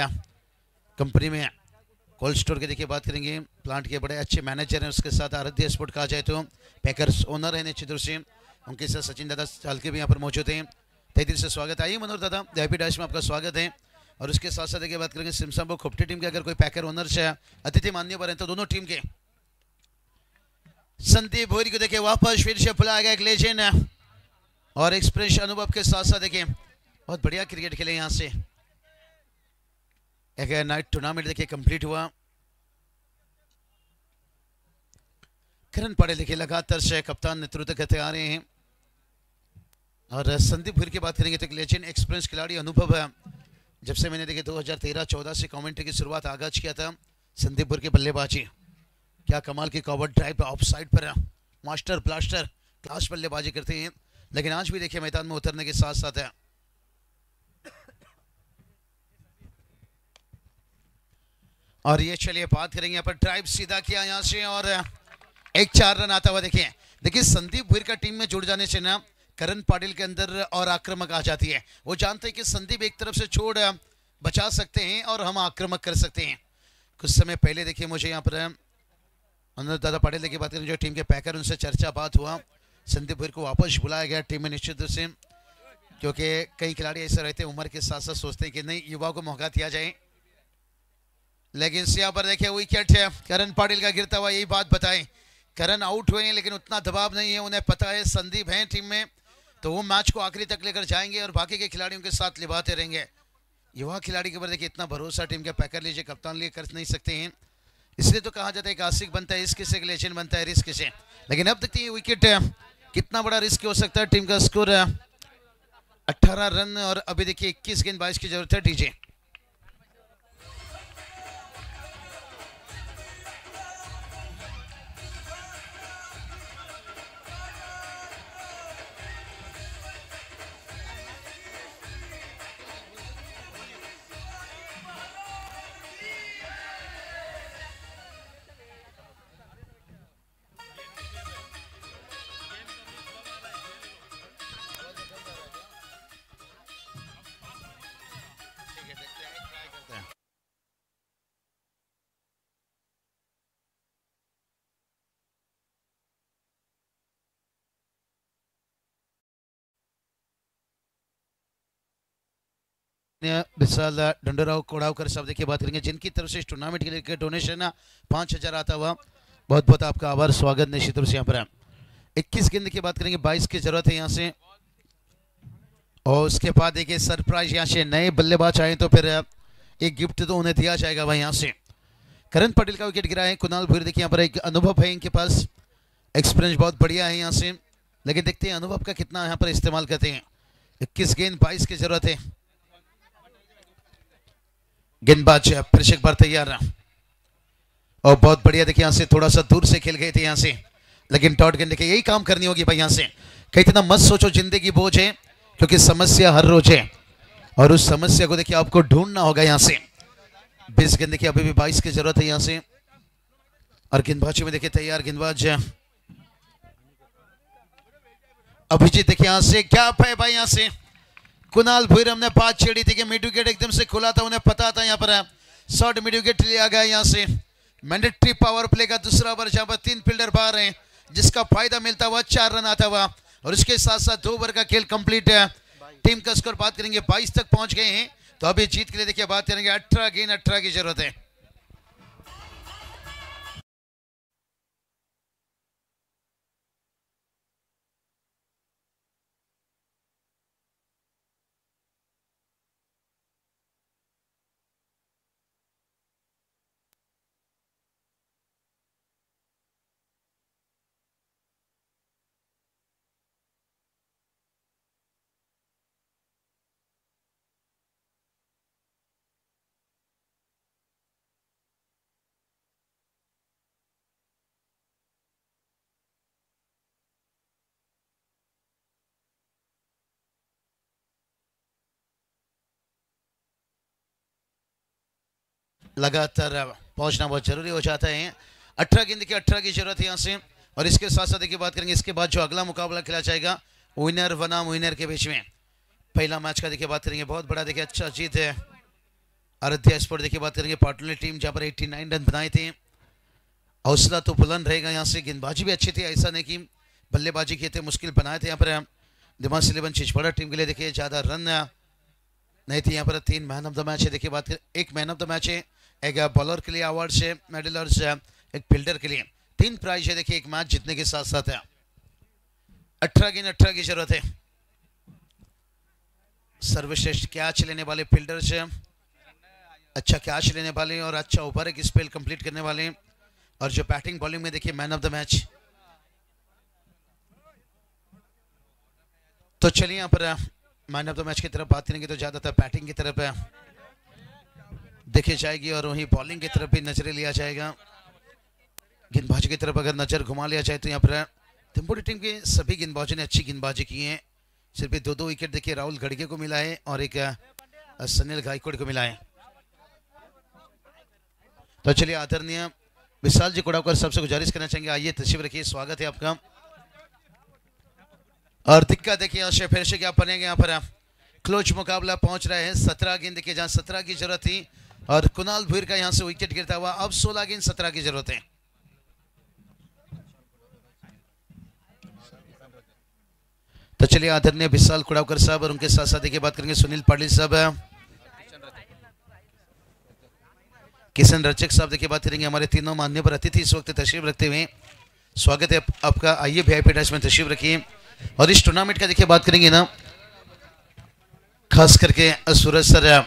कंपनी में कोल्ड स्टोर के देखिए बात करेंगे, प्लांट के बड़े अच्छे मैनेजर हैं। उसके साथ आराध्य स्पोर्ट कहा जाए तो पैकर्स ओनर है निश्चित रूप से, उनके साथ सचिन दादा चालके भी यहाँ पर मौजूद हैं। तहे दिल से स्वागत। आइए मनोहर दादा, हैप्पी डैश में आपका स्वागत है। और उसके साथ साथ देखिए बात करेंगे सिमसांबो खोपटी टीम के अगर कोई पैकर ओनर से अतिथि मान्यवर हैं तो दोनों टीम के संदीप भोरी को देखिए वापस फिर से बुलाया गया, एक लेजेंड और एक्सप्रेस अनुभव के साथ साथ देखिए बहुत बढ़िया क्रिकेट खेले। यहाँ से एक नाइट टूर्नामेंट देखिए कंप्लीट हुआ। करण पाटिल देखिए लगातार से कप्तान नेतृत्व करते आ रहे हैं। और संदीप भोरी की बात करेंगे तो एक लेजेंड एक्सपीरियंस खिलाड़ी अनुभव है। जब से मैंने देखिए 2013-14 से कमेंट्री की शुरुआत आगाज किया था, संदीप भोरी की बल्लेबाजी क्या कमाल की कवर ड्राइव पे ऑफ साइड पर मास्टर ब्लास्टर क्लास बल्लेबाजी करते हैं। लेकिन आज भी देखिए मैदान में उतरने के साथ साथ है और ये चलिए बात करेंगे यहाँ पर ड्राइव सीधा किया यहाँ से और एक 4 रन आता हुआ। देखिए संदीप भोरी का टीम में जुड़ जाने से ना करण पाटिल के अंदर और आक्रामक आ जाती है। वो जानते हैं कि संदीप एक तरफ से छोड़ बचा सकते हैं और हम आक्रामक कर सकते हैं। कुछ समय पहले देखिए मुझे यहाँ पर मनोहर दादा पाटिल देखिए बात करें जो टीम के पैकर, उनसे चर्चा बात हुआ, संदीप भोरी को वापस बुलाया गया टीम में निश्चित रूप से, क्योंकि कई खिलाड़ी ऐसे रहते हैं उम्र के साथ साथ सोचते हैं कि नहीं युवा को मौका दिया जाए। लेकिन यहाँ पर देखिए विकेट है करण पाटिल का गिरता हुआ, यही बात बताएं। करण आउट हुए हैं लेकिन उतना दबाव नहीं है, उन्हें पता है संदीप हैं टीम में तो वो मैच को आखिरी तक लेकर जाएंगे और बाकी के खिलाड़ियों के साथ निभाते रहेंगे। युवा खिलाड़ी के ऊपर देखिए इतना भरोसा टीम के पैकर लीजिए कप्तान लिए कर नहीं सकते हैं, इसलिए तो कहा जाता है कि आशिक बनता है इसके से लेजेंड बनता है रिस्क से। लेकिन अब देखते हैं विकेट कितना बड़ा रिस्क हो सकता है। टीम का स्कोर 18 रन और अभी देखिए 21 गेंदबाज की जरूरत है। डीजे विशाल डंडोराव कोड़ावकर साहब देखिए बात करेंगे, जिनकी तरफ से इस टूर्नामेंट के लिए डोनेशन 5000 आता हुआ। बहुत बहुत आपका आभार, स्वागत निश्चित रूप से यहाँ पर। 21 गेंद की बात करेंगे, 22 की जरूरत है यहाँ से। और उसके बाद देखिए सरप्राइज यहाँ से नए बल्लेबाज आए तो फिर एक गिफ्ट तो उन्हें दिया जाएगा भाई। यहाँ से करण पाटिल का विकेट गिरा है। कुणाल भूरी देखिए यहाँ पर एक अनुभव है इनके पास, एक्सपीरियंस बहुत बढ़िया है यहाँ से, लेकिन देखते हैं अनुभव का कितना यहाँ पर इस्तेमाल करते हैं। 21 गेंद 22 की जरूरत है। गेंदबाज प्रेक्षक बार तैयार और बहुत बढ़िया देखिए यहाँ से थोड़ा सा दूर से खेल गए थे यहाँ से, लेकिन डॉट गेंद देखिए यही काम करनी होगी भाई। यहाँ से कहीं इतना मत सोचो जिंदगी बोझ है, क्योंकि समस्या हर रोज है और उस समस्या को देखिए आपको ढूंढना होगा। यहाँ से 20 गेंद देखिए अभी भी 22 की जरूरत है यहाँ से। और गेंदबाजी में देखिए तैयार गेंदबाज अभिजीत देखिए यहाँ से गैप है भाई। यहाँ से कुणाल भूरी हमने बात छेड़ी थी कि मिड विकेट एकदम से खुला था, उन्हें पता था यहाँ पर शॉर्ट मिड विकेट लिया गया। यहाँ से मैंडेटरी पावर प्ले का दूसरा ओवर जहां पर 3 फील्डर बाहर हैं, जिसका फायदा मिलता हुआ 4 रन आता हुआ और इसके साथ साथ 2 ओवर का खेल कंप्लीट है। टीम का स्कोर बात करेंगे 22 तक पहुंच गए हैं, तो अभी जीत के लिए देखिए बात करेंगे 18 गेंद 18 की जरूरत है। लगातार पहुंचना बहुत जरूरी हो जाता है। 18 गेंद की 18 की जरूरत है यहाँ से। और इसके साथ साथ देखिए बात करेंगे इसके बाद जो अगला मुकाबला खेला जाएगा विनर बनाम विनर के बीच में, पहला मैच का देखिए बात करेंगे बहुत बड़ा देखिए अच्छा जीत है आराध्या स्पोर्ट देखिए बात करेंगे पाटली टीम जहाँ पर 89 रन बनाए थे। हौसला तो बुलंद रहेगा यहाँ से, गेंदबाजी भी अच्छी थी, ऐसा नहीं कि बल्लेबाजी किए थे मुश्किल बनाए थे यहाँ पर। दिमाग 11 छिछपड़ा टीम के लिए देखिए ज़्यादा रन नहीं थी यहाँ पर। 3 मैन ऑफ द मैच है देखिए बात करें, 1 मैन ऑफ द मैच है, एक बॉलर के लिए अवार्ड है मेडल और एक फील्डर के लिए 3 प्राइज है देखिए एक मैच जीतने के साथ साथ है। 18 गेंद 18 की जरूरत है। सर्वश्रेष्ठ कैच लेने वाले फील्डर से अच्छा कैच लेने वाले और अच्छा ओवर एक स्पेल कंप्लीट करने वाले, और जो बैटिंग बॉलिंग में देखिए मैन ऑफ द मैच। तो चलिए यहाँ पर मैन ऑफ द मैच की तरफ बात करेंगे तो ज्यादातर बैटिंग की तरफ देखी जाएगी और वहीं बॉलिंग की तरफ भी नजरें लिया जाएगा। गेंदबाजी की तरफ अगर नजर घुमा लिया जाए तो यहाँ पर तिम्बुडी टीम के सभी गेंदबाजों ने अच्छी गेंदबाजी की है। सिर्फ 2-2 विकेट देखिए राहुल गड़गे को मिला है और एक सुनील गायकवाड़ को मिला है। तो चलिए आदरणीय विशाल जी कोड़ावकर सबसे गुजारिश करना चाहेंगे, आइए तशरीफ रखिए, स्वागत है आपका। और दिक्कत देखिए यहाँ से फिर से क्या बनेगा, यहाँ पर क्लोज मुकाबला पहुंच रहे हैं। 17 गेंद देखिए जहां 17 की जरूरत थी और कुणाल भूर का यहाँ से विकेट गिरता हुआ अब 16 गेंद 17 की जरूरत है। तो चलिए आदरणीय विशाल कुड़ावकर साहब और उनके साथ साथ देखिए बात करेंगे सुनील पाटिल साहब, किशन रचक साहब देखिए बात करेंगे। हमारे तीनों मान्यवर अतिथि इस वक्त तशरीफ रखते हुए, स्वागत है आपका, आइए वीआईपी डैश में तशरीफ रखिए। और इस टूर्नामेंट का देखिए बात करेंगे ना, खास करके सूरज सर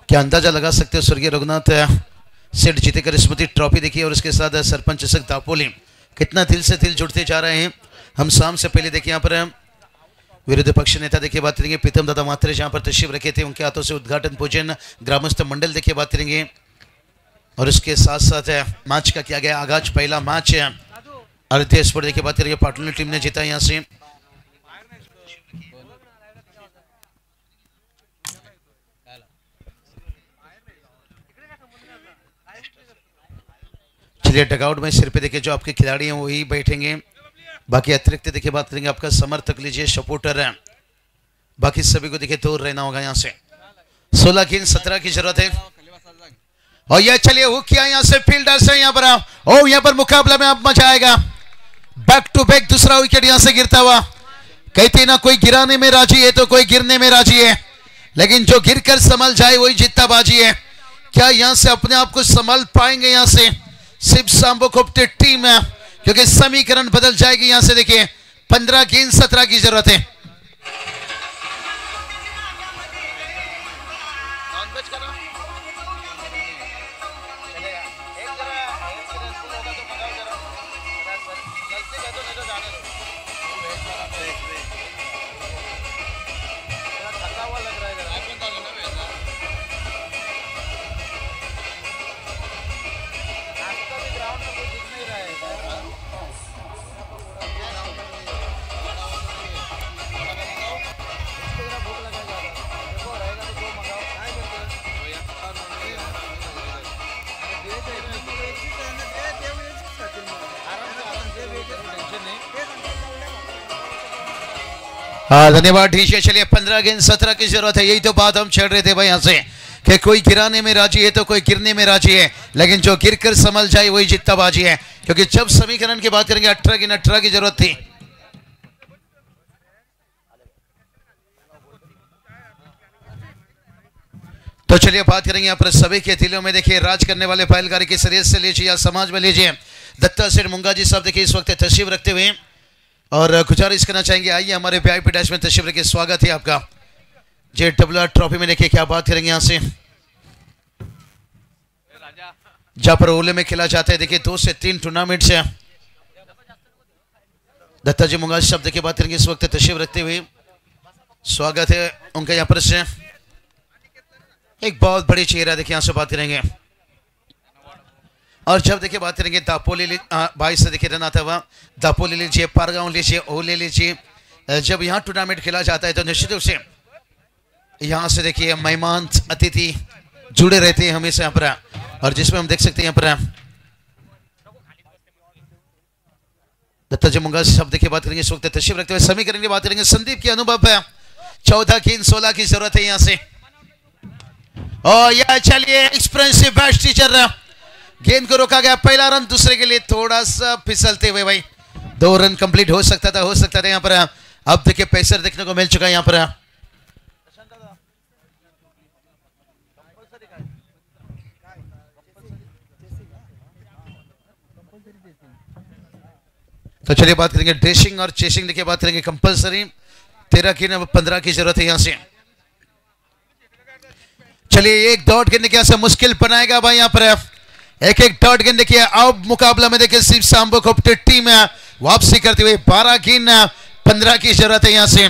क्या अंदाजा लगा सकते हो, स्वर्गीय रघुनाथ सेठ जीतेकर स्मृति ट्रॉफी देखिए और उसके साथ सरपंच चषक दापोली कितना दिल से दिल जुड़ते जा रहे हैं। हम शाम से पहले देखिए यहाँ पर विरोधी पक्ष नेता देखिए बात करेंगे प्रीतम दादा मात्रे जहाँ पर तशरीफ रखे थे, उनके हाथों से उद्घाटन पूजन ग्रामस्थ मंडल देखिए बात करेंगे। और उसके साथ साथ मैच का किया गया आगाज, पहला मैच है आराध्या स्पोर्ट देखिए बात करेंगे पाटली टीम ने जीता यहाँ से। चलिए डगआउट में सिर पे देखिए जो आपके खिलाड़ी हैं वही बैठेंगे, बाकी अतिरिक्त देखिए बात करेंगे आपका समर्थक लीजिए सपोर्टर है, बाकी सभी को देखिए दूर रहना होगा यहाँ से। 16 गेंद 17 की जरूरत है। और ये चलिए हुक किया यहाँ से फील्डर्स है यहाँ पर, ओ यहाँ पर मुकाबला में अब मजा आएगा। बैक टू बैक दूसरा विकेट यहाँ से गिरता हुआ, कहते ना कोई गिराने में राजी है तो कोई गिरने में राजी है, लेकिन जो गिर कर संभल जाए वही जीतता बाजी है। क्या यहाँ से अपने आप को संभाल पाएंगे यहाँ से सिर्फ सांबो खोपटे टीम है, क्योंकि समीकरण बदल जाएगी यहाँ से। देखिए 15 गेंद 17 की जरूरत है। धन्यवाद ठीक है। चलिए 15 गेंद 17 की जरूरत है, यही तो बात हम छेड़ रहे थे भाई यहाँ से कि कोई गिराने में राजी है तो कोई गिरने में राजी है, लेकिन जो गिरकर संभल जाए वही जीतता बाजी है। क्योंकि जब समीकरण की बात करेंगे 18 गेंद 18 की जरूरत थी। तो चलिए बात करेंगे यहाँ पर सभी के दिलों में देखिए राज करने वाले बैलगाड़ी के शरीर से लीजिए या समाज में लीजिए, दत्ता सेठ मुंगा जी साहब देखिए इस वक्त तशरीफ रखते हुए और गुजारिश करना चाहेंगे आइए हमारे वीआईपी डैश में तशरीफ रखिए। स्वागत है आपका। JWR ट्रॉफी में देखिए क्या बात करेंगे यहाँ से, जहाँ पर ओले में खेला जाता है देखिए 2 से 3 टूर्नामेंट से दत्ता जी मुंगा जी साहब देखिए बात करेंगे इस वक्त तशरीफ रखते हुए। स्वागत है उनका यहाँ पर से। एक बहुत बड़ी चेहरा देखिए यहाँ से बात करेंगे और जब देखिए बात करेंगे दापोली भाई से देखिए रन आता हुआ, दापोली लीजिए, पारगांव लीजिए, ओले लीजिए, जब यहाँ टूर्नामेंट खेला जाता है तो निश्चित रूप से यहाँ से देखिए मेहमान अतिथि जुड़े रहते हैं हमेशा यहाँ पर, और जिसमें हम देख सकते हैं यहाँ पर दत्ता जी मुंगा साहब देखिए बात करेंगे इस वक्त तशरीफ रखते हुए। समी करेंगे बात करेंगे संदीप की अनुभव है, 14 गेंद 16 की जरूरत है यहाँ से। और यह चलिए एक्सपीरियंस बेस्ट टीचर, गेंद को रोका गया, पहला रन दूसरे के लिए थोड़ा सा फिसलते हुए भाई 2 रन कंप्लीट हो सकता था यहाँ पर। अब देखिए पेसर देखने को मिल चुका है यहाँ पर। तो चलिए बात करेंगे ड्रेसिंग और चेसिंग देखिए बात करेंगे कंपलसरी 13 की 15 की जरूरत है यहाँ से। चलिए एक डॉट गेंद देखिए मुश्किल बनाएगा भाई यहाँ पर, एक डॉट गेंद देखिए। अब मुकाबला में देखिए शिव सांबो कोप्टे टीम वापसी करते हुए 12 गेंद 15 की जरूरत है यहाँ से।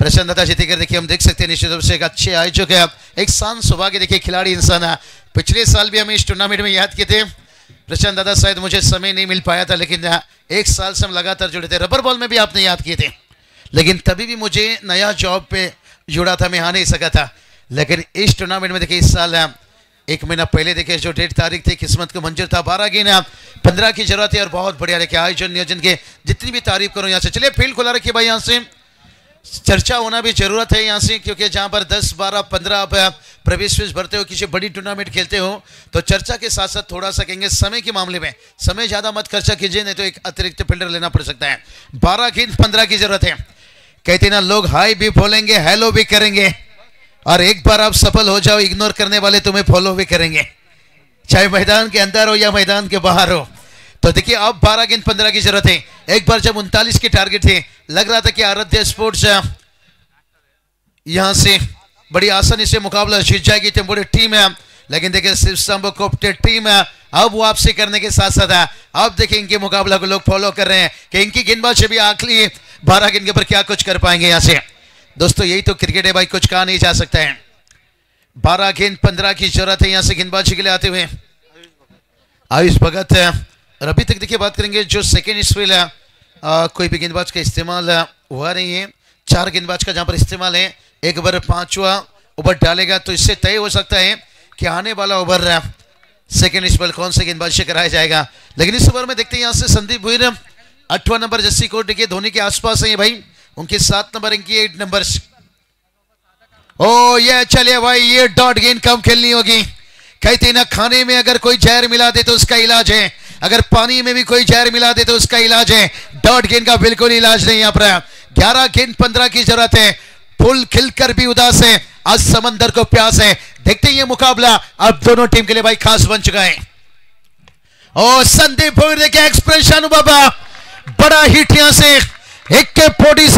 प्रसन्नता जीतेकर देखिए हम देख सकते हैं निश्चित रूप से एक अच्छे आयोजक है, एक शांत स्वभाव के देखिए खिलाड़ी इंसान है। पिछले साल भी हमें इस टूर्नामेंट में याद किए थे प्रशांत दादा, शायद मुझे समय नहीं मिल पाया था, लेकिन 1 साल से हम लगातार जुड़े थे। रबर बॉल में भी आपने याद किए थे, लेकिन तभी भी मुझे नया जॉब पे जुड़ा था, मैं आ नहीं सका था। लेकिन इस टूर्नामेंट में देखिए इस साल 1 महीना पहले देखिए जो डेट तारीख थी किस्मत को मंजूर था, 12 गेंद 15 की जरूरत है और बहुत बढ़िया देखिए आयोजन नियोजन के जितनी भी तारीफ करूँ यहाँ से। चलिए फील्ड खुला रखिए भाई, यहाँ से चर्चा होना भी जरूरत है यहाँ से, क्योंकि जहाँ पर 10, 12, 15 आप प्रवेश फीस भरते हो, किसी बड़ी टूर्नामेंट खेलते हो तो चर्चा के साथ साथ थोड़ा सा कहेंगे समय के मामले में समय ज्यादा मत खर्चा कीजिए, नहीं तो एक अतिरिक्त फील्डर लेना पड़ सकता है। 12 गेंद 15 की जरूरत है। कहते ना लोग हाई भी बोलेंगे, हेलो भी करेंगे, और एक बार आप सफल हो जाओ इग्नोर करने वाले तुम्हें फॉलो भी करेंगे, चाहे मैदान के अंदर हो या मैदान के बाहर हो। तो देखिए अब 12 गेंद 15 की जरूरत है। एक बार जब 39 के टारगेट थे, लग रहा था कि आराध्य स्पोर्ट्स यहां से बड़ी आसानी से मुकाबला जीत जाएगी, तो बड़ी टीम है, लेकिन देखिए शिव सांबो कोप्टे टीम है अब वापसी करने के साथ साथ अब देखिए इनके मुकाबला को लोग फॉलो कर रहे हैं कि इनकी गेंदबाजी भी आखिरी 12 गेंद के ऊपर क्या कुछ कर पाएंगे यहाँ से। दोस्तों यही तो क्रिकेट है भाई, कुछ कहा नहीं जा सकता है। 12 गेंद 15 की जरूरत है यहाँ से गेंदबाजी के लिए आते हुए आयुष भगत। और अभी तक देखिए बात करेंगे जो सेकेंड स्पेल है कोई भी गेंदबाज का इस्तेमाल हुआ नहीं है, 4 गेंदबाज का जहां पर इस्तेमाल है। एक ओवर 5वां ओवर डालेगा तो इससे तय हो सकता है कि आने वाला ओवर सेकेंड स्पेल कौन से गेंदबाज से कराया जाएगा। लेकिन इस ओवर में देखते हैं यहाँ से Sandeep Bhuir 8वां number Jersey coat देखिए धोनी के आसपास है भाई, उनके 7 नंबर इनकी 8 नंबर। ओ ये चलिए भाई, ये डॉट गेंद कम खेलनी होगी। कहते ना खाने में अगर कोई जहर मिला दे तो उसका इलाज है, अगर पानी में भी कोई जहर मिला दे तो उसका इलाज है। डॉट गेंद का बिल्कुल इलाज नहीं यहाँ पर। 11 गेंद 15 की जरूरत है। फूल खिलकर भी उदास है, आज समंदर को प्यास है। देखते हैं ये मुकाबला अब दोनों टीम के लिए भाई खास बन चुका है। और संदीप भोईर देखिए एक्सप्रेशन बाबा, बड़ा हिट यहां से। 147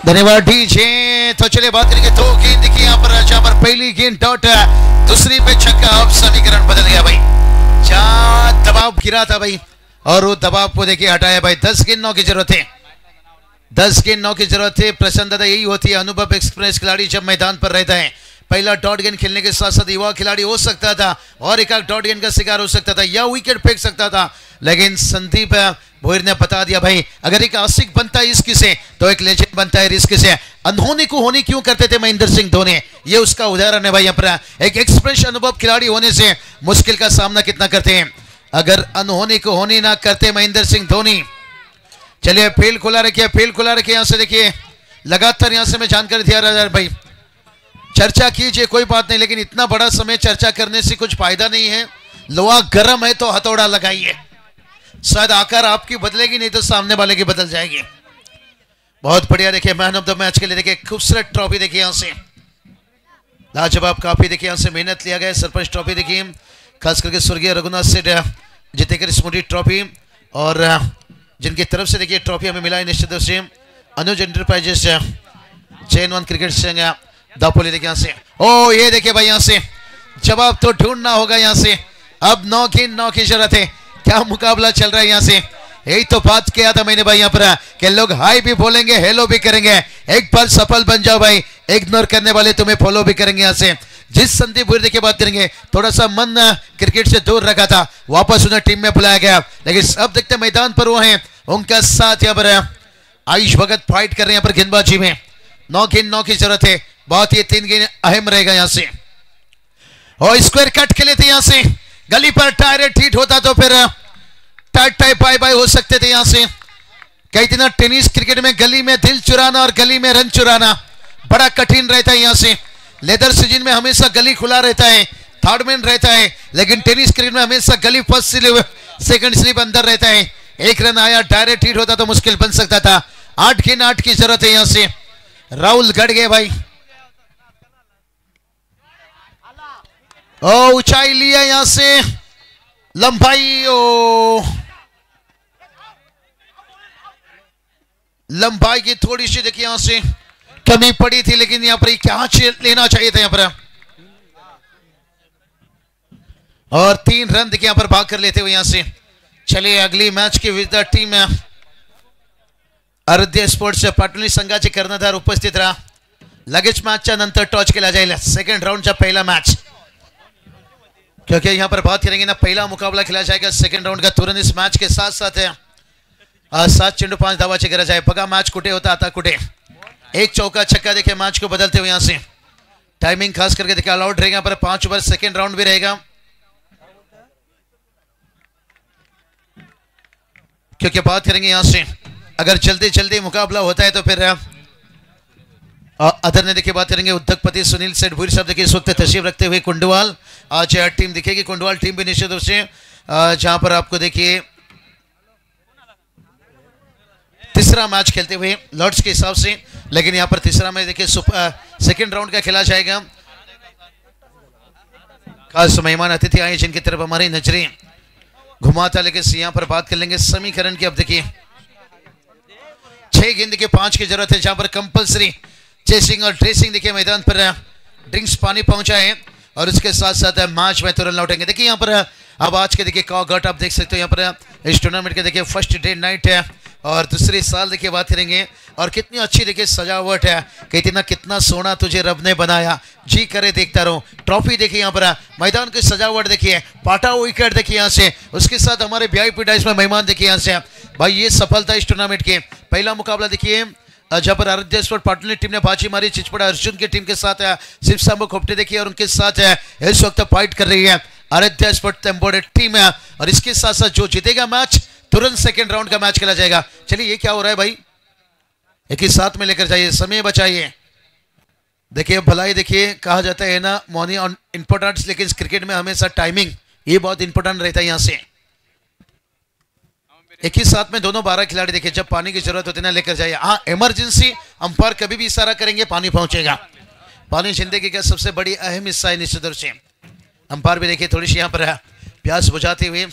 धन्यवाद डीजे। तो चलिए बात करेंगे 2 गेंद देखिए यहाँ पर, जहां पर पहली गेंद डॉट, दूसरी पे छक्का। अब समीकरण बदल गया भाई, जहां दबाव गिरा था भाई और वो दबाव को देखिए हटाया भाई। 10 गेंद 9 की जरूरत है, 10 गेंद 9 की जरूरत है। प्रसन्न दादा यही होती है अनुभव एक्सपीरियंस खिलाड़ी जब मैदान पर रहता है। पहला डॉट गेंद खेलने के साथ साथ युवा खिलाड़ी हो सकता था और एक डॉट गेंद का शिकार हो सकता था या विकेट फेंक सकता था, लेकिन संदीप भोईर ने बता दिया भाई अगर एक आशिक बनता है इश्क से तो एक लेजेंड बनता है रिस्क से। अनहोनी को होनी क्यों करते थे महेंद्र सिंह धोनी, ये उसका उदाहरण है भाई। अपना एक एक्सप्रेस अनुभव खिलाड़ी होने से मुश्किल का सामना कितना करते हैं, अगर अनहोनी को होनी ना करते महेंद्र सिंह धोनी। चलिए फील्ड खुला रखिए, फील्ड खुला रखिए। यहां से देखिए लगातार यहां से मैं जानकारी दिया रहा भाई, चर्चा कीजिए कोई बात नहीं, लेकिन इतना बड़ा समय चर्चा करने से कुछ फायदा नहीं है। लोहा गर्म है तो हथौड़ा लगाइए, शायद आकार आपकी बदलेगी नहीं तो सामने वाले की बदल जाएगी। बहुत बढ़िया, देखिए मैन ऑफ द मैच के लिए देखिए खूबसूरत ट्रॉफी देखिए यहां से, लाजवाब काफी देखिए यहां से मेहनत लिया गया। सरपंच ट्रॉफी देखिए खास करके स्वर्गीय रघुनाथ सेठ जितेकर स्मृति ट्रॉफी, और जिनकी तरफ से देखिए ट्रॉफी हमें मिला है निश्चित रूप से अनुज एंटरप्राइजेस चैन वन क्रिकेट संघ दापोली। देखिए यहाँ से, ओ ये देखिए भाई यहाँ से जवाब तो ढूंढना होगा यहाँ से, अब 9 की जरूरत है। क्या मुकाबला चल रहा है यहाँ से, यही तो बात किया था मैंने भाई यहाँ पर कि लोग हाई भी बोलेंगे हेलो भी करेंगे। एक बार सफल बन जाओ भाई, इग्नोर करने वाले तुम्हें फॉलो भी करेंगे। यहाँ से जिस संदीप बुर्दे की बात करेंगे, थोड़ा सा मन क्रिकेट से दूर रखा था, वापस उन्हें टीम में बुलाया गया, लेकिन अब देखते मैदान पर वो हैं, उनका साथ यहाँ पर आयुष भगत फाइट कर रहे हैं यहाँ पर गेंदबाजी में। 9 की जरूरत है, बहुत ही 3 गेंद अहम रहेगा यहाँ से। और स्क्वायर कट के लिए थे यहाँ से, गली पर डायरेक्ट हिट होता तो फिर टाई बाय बाय हो सकते थे यहाँ से। कहते ना टेनिस क्रिकेट में गली में दिल चुराना और गली में रन चुराना बड़ा कठिन रहता है यहाँ से। लेदर सीजन में हमेशा गली खुला रहता है, थर्ड मैन रहता है, लेकिन टेनिस क्रिकेट में हमेशा गली फर्स्ट स्लिप सेकंड स्लिप अंदर रहता है। एक रन आया, डायरेक्ट हिट होता तो मुश्किल बन सकता था। 8 गेंद 8 की जरूरत है यहाँ से। राहुल गड़ गए भाई, ओ ऊंचाई लिया यहाँ से, लंबाई ओ लंबाई की थोड़ी सी देखिए यहां से कमी पड़ी थी, लेकिन यहां पर क्या लेना चाहिए था यहाँ पर, और 3 रन देखिए यहां पर भाग कर लेते हुए यहां से। चलिए अगली मैच की विजेता टीम आराध्य स्पोर्ट्स पाटणी संघाचे कर्णधार उपस्थित रहा। लगेच मॅचच्या नंतर टॉस केला जाईल सेकंड राउंडचा पहिला मैच, क्योंकि यहां पर बात करेंगे ना पहला मुकाबला खेला जाएगा सेकंड राउंड का तुरंत इस मैच के साथ साथ है। 7 चेंडू 5 धावाची गरज आहे। बघा मैच कुठे होता आता कुठे, एक चौका छक्का देखिए मैच को बदलते हुए यहां से। टाइमिंग खास करके देखिए अलाउड रहेगा पर 5 ओवर सेकंड राउंड भी रहेगा, क्योंकि बात करेंगे यहां से अगर जल्दी जल्दी मुकाबला होता है तो फिर अदर ने देखिए बात करेंगे उद्योगपति सुनील सेठ भूरी साहब देखिए इस वक्त तशरीफ रखते हुए कुंडवाल। आज टीम दिखेगी कुंडवाल टीम भी निश्चित रूप से जहां पर आपको देखिए तीसरा मैच खेलते हुए लॉर्ड्स के हिसाब से, लेकिन यहां पर तीसरा मैच देखिए सेकंड राउंड का खेला जाएगा। खास मेहमान अतिथि आए जिनकी तरफ हमारी नजरें घुमाता, लेकिन यहां पर बात कर लेंगे समीकरण की। अब देखिए 6 गेंद के 5 की जरूरत है, जहां पर कंपलसरी चेसिंग और ड्रेसिंग देखिए मैदान पर ड्रिंक्स पानी पहुंचा है, और उसके साथ साथ मैच में तुरंत लौटेंगे। देखिए यहाँ पर अब आज के देखिए कॉगट आप देख सकते हो यहाँ पर इस टूर्नामेंट के देखिए फर्स्ट डे नाइट है, और दूसरे साल देखिए बात करेंगे, और कितनी अच्छी देखिए सजावट है, कितना सोना तुझे रब ने बनाया, जी करे देखता रहो। ट्रॉफी देखिए यहाँ पर मैदान की सजावट देखिए, पाटा विकेट देखिए यहाँ से, उसके साथ हमारे वीआईपी डाइस में मेहमान देखिए यहाँ से। भाई ये सफलता इस टूर्नामेंट के पहला मुकाबला देखिए जहां पर आराध्य स्पोर्ट्स पाटनी टीम ने बाजी मारी चिचपड़ा अर्जुन की टीम के साथ शिव सांबो खोपटे देखिए, और उनके साथ इस वक्त फाइट कर रही है आराध्य स्पोर्ट्स एम्बोर्डेड टीम है, और इसके साथ साथ जो जीतेगा मैच तुरंत सेकंड राउंड का मैच खेला जाएगा। चलिए ये क्या हो रहा है भाई, एक ही साथ में लेकर जाइए, समय बचाइए। देखिए भलाई देखिए कहा जाता है ना मॉर्निंग इंपॉर्टेंट, लेकिन क्रिकेट में हमेशा टाइमिंग ये बहुत इंपॉर्टेंट रहता है। यहाँ से एक ही साथ में दोनों 12 खिलाड़ी देखिए, जब पानी की जरूरत होती है ना लेकर जाइए। हाँ इमरजेंसी अंपायर कभी भी इशारा करेंगे पानी पहुंचेगा। पानी जिंदगी का सबसे बड़ी अहम हिस्सा है निश्चित रूप से। अंपायर भी देखिए थोड़ी सी यहाँ पर प्यास बुझाते हुए,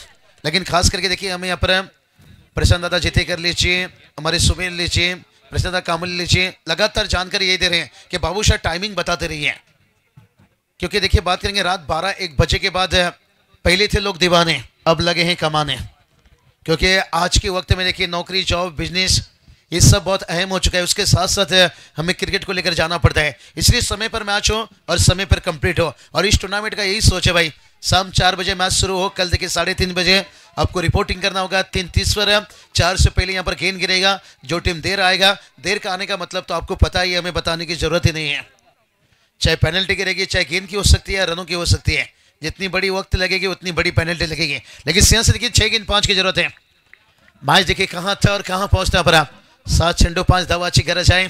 लेकिन खास करके देखिए हमें यहाँ पर प्रशांत दादा जीते कर लीजिए, हमारे सुमेर लीजिए, प्रशांत दादा कामल लीजिए, लगातार जानकारी यही दे रहे हैं कि बाबूशाह टाइमिंग बताते रहिए, क्योंकि देखिए बात करेंगे रात 12-1 बजे के बाद पहले थे लोग दीवाने, अब लगे हैं कमाने, क्योंकि आज के वक्त में देखिए नौकरी जॉब बिजनेस ये सब बहुत अहम हो चुका है। उसके साथ साथ हमें क्रिकेट को लेकर जाना पड़ता है, इसलिए समय पर मैच हो और समय पर कंप्लीट हो। और इस टूर्नामेंट का यही सोच है भाई, शाम 4 बजे मैच शुरू हो, कल देखिए 3:30 बजे आपको रिपोर्टिंग करना होगा। 3:30 पर 4 से पहले यहाँ पर गेंद गिरेगा, जो टीम देर आएगा, देर का आने का मतलब तो आपको पता ही, हमें बताने की जरूरत ही नहीं है। चाहे पेनल्टी गिरेगी, चाहे गेंद की हो सकती है, रनों की हो सकती है, जितनी बड़ी वक्त लगेगी उतनी बड़ी पेनल्टी लगेगी। लेकिन यहाँ से देखिए 6 गेंद 5 की जरूरत है। मैच देखिए कहाँ था और कहाँ पहुंचता पर 7 चेंडू 5 धावाची गरज आहे,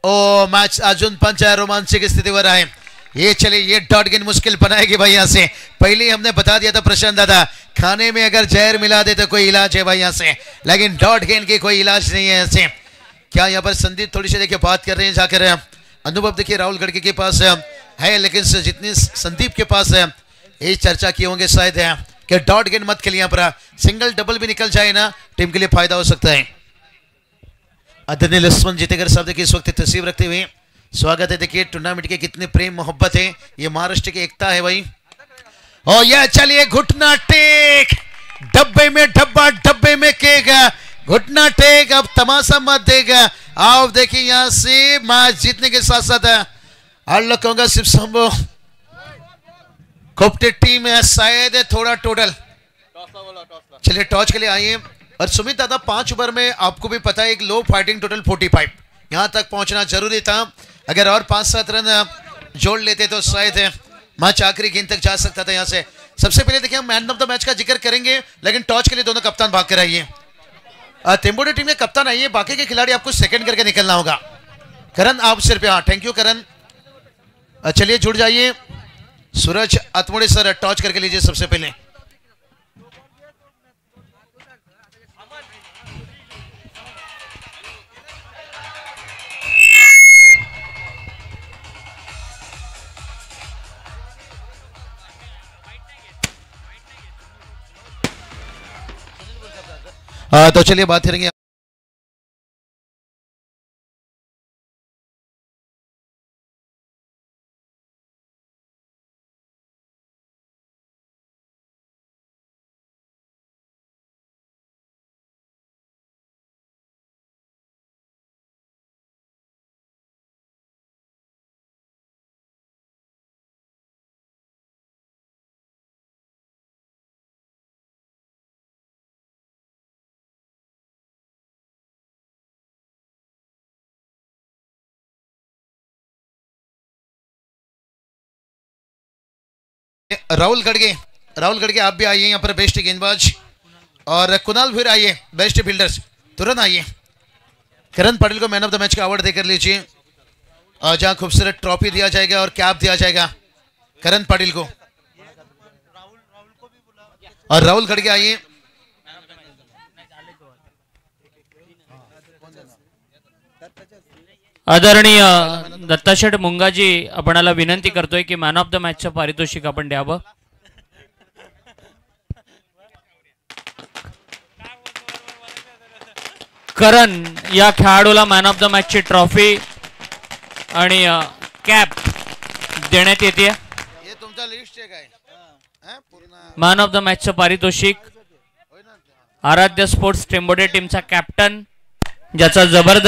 ओ मॅच अजून पण रोमांचक स्थितीवर आहे. ये चलिए ये डॉट गेंद मुश्किल बनाएगी भाई. यहाँ से पहले हमने बता दिया था प्रशांत दादा, खाने में अगर जहर मिला दे तो कोई इलाज है भाई यहाँ से, लेकिन डॉट गेंद की कोई इलाज नहीं है ऐसे. क्या यहाँ पर संदीप थोड़ी सी देखिए बात कर रहे हैं जाकर. अनुभव देखिए राहुल गढ़के के पास है, लेकिन जितनी संदीप के पास है ये चर्चा किए होंगे शायद है कि डॉट गेंद मत खेलिए. यहाँ पर सिंगल डबल भी निकल जाए ना टीम के लिए फायदा हो सकता है. आदरणीय लक्ष्मण जीतेकर साहब देखिए इस वक्त तस्वीर रखते हुए स्वागत है. देखिए टूर्नामेंट के कितने प्रेम मोहब्बत है, ये महाराष्ट्र की एकता है भाई. और यह चलिए घुटना टेक, डब्बे में डब्बा, डब्बे में केक, घुटना टेक. अब तमाशा मत देगा. आप देखिए यहां से मैच जीतने के साथ साथ आल्लो कहूंगा शिव शंभो कोप्टे टीम है शायद थोड़ा टोटल. चलिए टॉस के लिए आइए. और सुमित दादा 5 ओवर में आपको भी पता है एक लो फाइटिंग टोटल 45, यहां तक पहुंचना जरूरी था. अगर और 5-7 रन जोड़ लेते तो शायद मैच आखिरी गेंद तक जा सकता था. यहां से सबसे पहले देखिए हम मैन ऑफ द मैच का जिक्र करेंगे, लेकिन टॉस के लिए दोनों कप्तान भाग कर आइए. तेंबोडे टीम के कप्तान आइए, बाकी के खिलाड़ी आपको सेकंड करके निकलना होगा. करण आप सिर पे. हाँ थैंक यू करण. चलिए जुड़ जाइए. सूरज अतमुड़े सर टॉस करके लीजिए सबसे पहले. तो चलिए बात करेंगे. राहुल गढ़के आप भी आइए यहाँ पर, बेस्ट गेंदबाज. और कुणाल भूर आइए, बेस्ट फील्डर्स तुरंत आइए. करण पटेल को मैन ऑफ द मैच का अवार्ड देकर लीजिए, और जहां खूबसूरत ट्रॉफी दिया जाएगा और कैप दिया जाएगा करण पटेल को. और राहुल गढ़के आइए. आदरणीय दत्ताशेठ मुंगाजी आपणाला विनंती करतोय की मॅन ऑफ द मॅचचं पारितोषिक आपण द्यावं. करण या खेळाडूला मॅन ऑफ द मॅचची ट्रॉफी आणि कॅप देण्यात येते. मॅन ऑफ द मॅचचं पारितोषिक आराध्य स्पोर्ट्स टेंबोडे टीमचा कॅप्टन, ज्याचा जबरदस्त